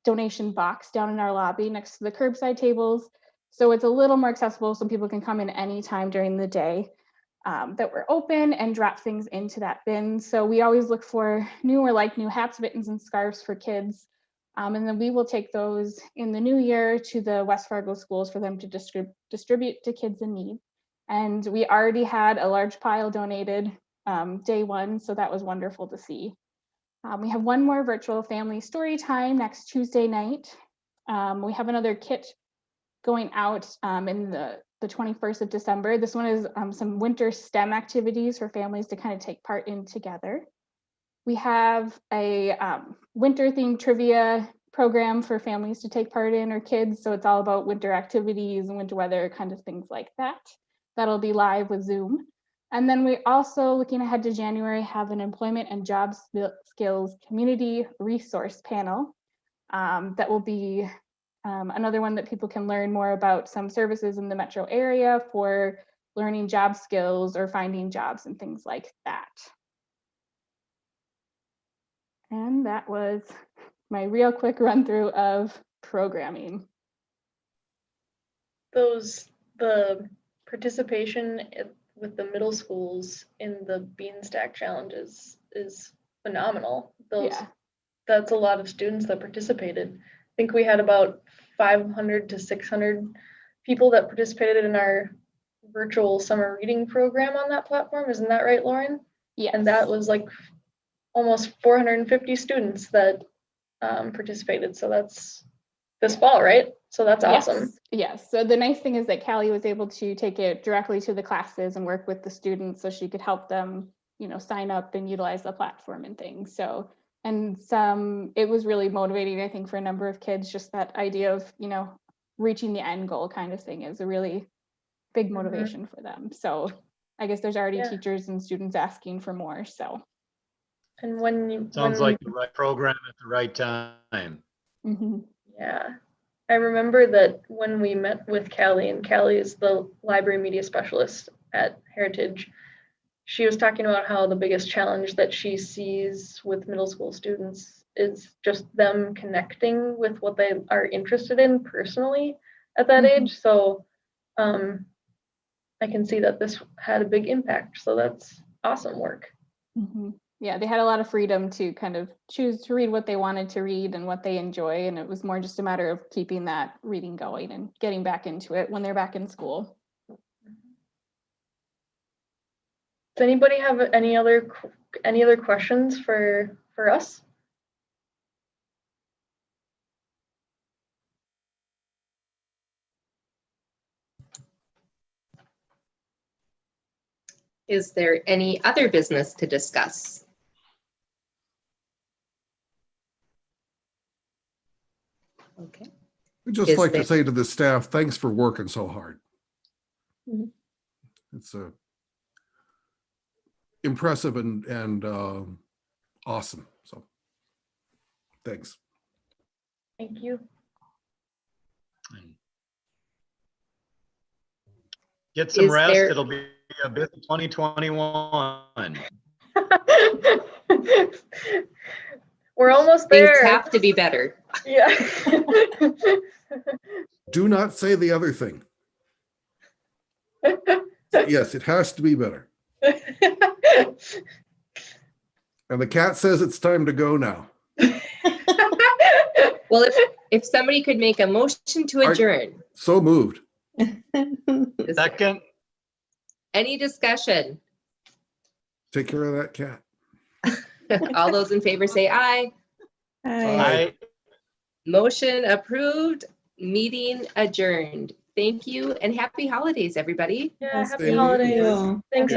donation box down in our lobby next to the curbside tables. So it's a little more accessible so people can come in anytime during the day that we're open and drop things into that bin. So we always look for new or like new hats, mittens, and scarves for kids. And then we will take those in the new year to the West Fargo schools for them to distribute to kids in need. And we already had a large pile donated day one, so that was wonderful to see. We have one more virtual family story time next Tuesday night. We have another kit going out in the 21st of December. This one is some winter STEM activities for families to kind of take part in together. We have a winter themed trivia program for families to take part in, or kids. So it's all about winter activities and winter weather, kind of things like that. That'll be live with Zoom. And then we also, looking ahead to January, have an employment and job skills community resource panel that will be another one that people can learn more about some services in the metro area for learning job skills or finding jobs and things like that. And that was my real quick run through of programming. The participation with the middle schools in the Beanstack challenges is phenomenal. That's a lot of students that participated. I think we had about 500 to 600 people that participated in our virtual summer reading program on that platform. Isn't that right, Lauren? Yeah. And that was like almost 450 students that participated. So that's this fall, right? So that's awesome. Yes. So the nice thing is that Callie was able to take it directly to the classes and work with the students so she could help them, you know, sign up and utilize the platform and things. So, and it was really motivating, I think, for a number of kids, just that idea of, you know, reaching the end goal kind of thing is a really big motivation for them. So I guess there's already teachers and students asking for more, so. And when you sounds like the right program at the right time. Yeah, I remember that when we met with Callie, and Callie is the library media specialist at Heritage, she was talking about how the biggest challenge that she sees with middle school students is just them connecting with what they are interested in personally at that age. So I can see that this had a big impact. So that's awesome work. Yeah, they had a lot of freedom to kind of choose to read what they wanted to read and what they enjoy. And it was more just a matter of keeping that reading going and getting back into it when they're back in school. Does anybody have any other questions for us? Is there any other business to discuss? Okay. We'd just like to say to the staff, thanks for working so hard. It's impressive and awesome. So thanks. Thank you. Get some rest. It'll be a bit 2021. We're almost there. Things have to be better. Yeah. Do not say the other thing. Yes, it has to be better. And the cat says it's time to go now. Well, if somebody could make a motion to adjourn. So moved. Second. Any discussion? Take care of that cat. All those in favor say aye. Aye. Motion approved, meeting adjourned. Thank you and happy holidays, everybody. Yeah, happy holidays. Thanks.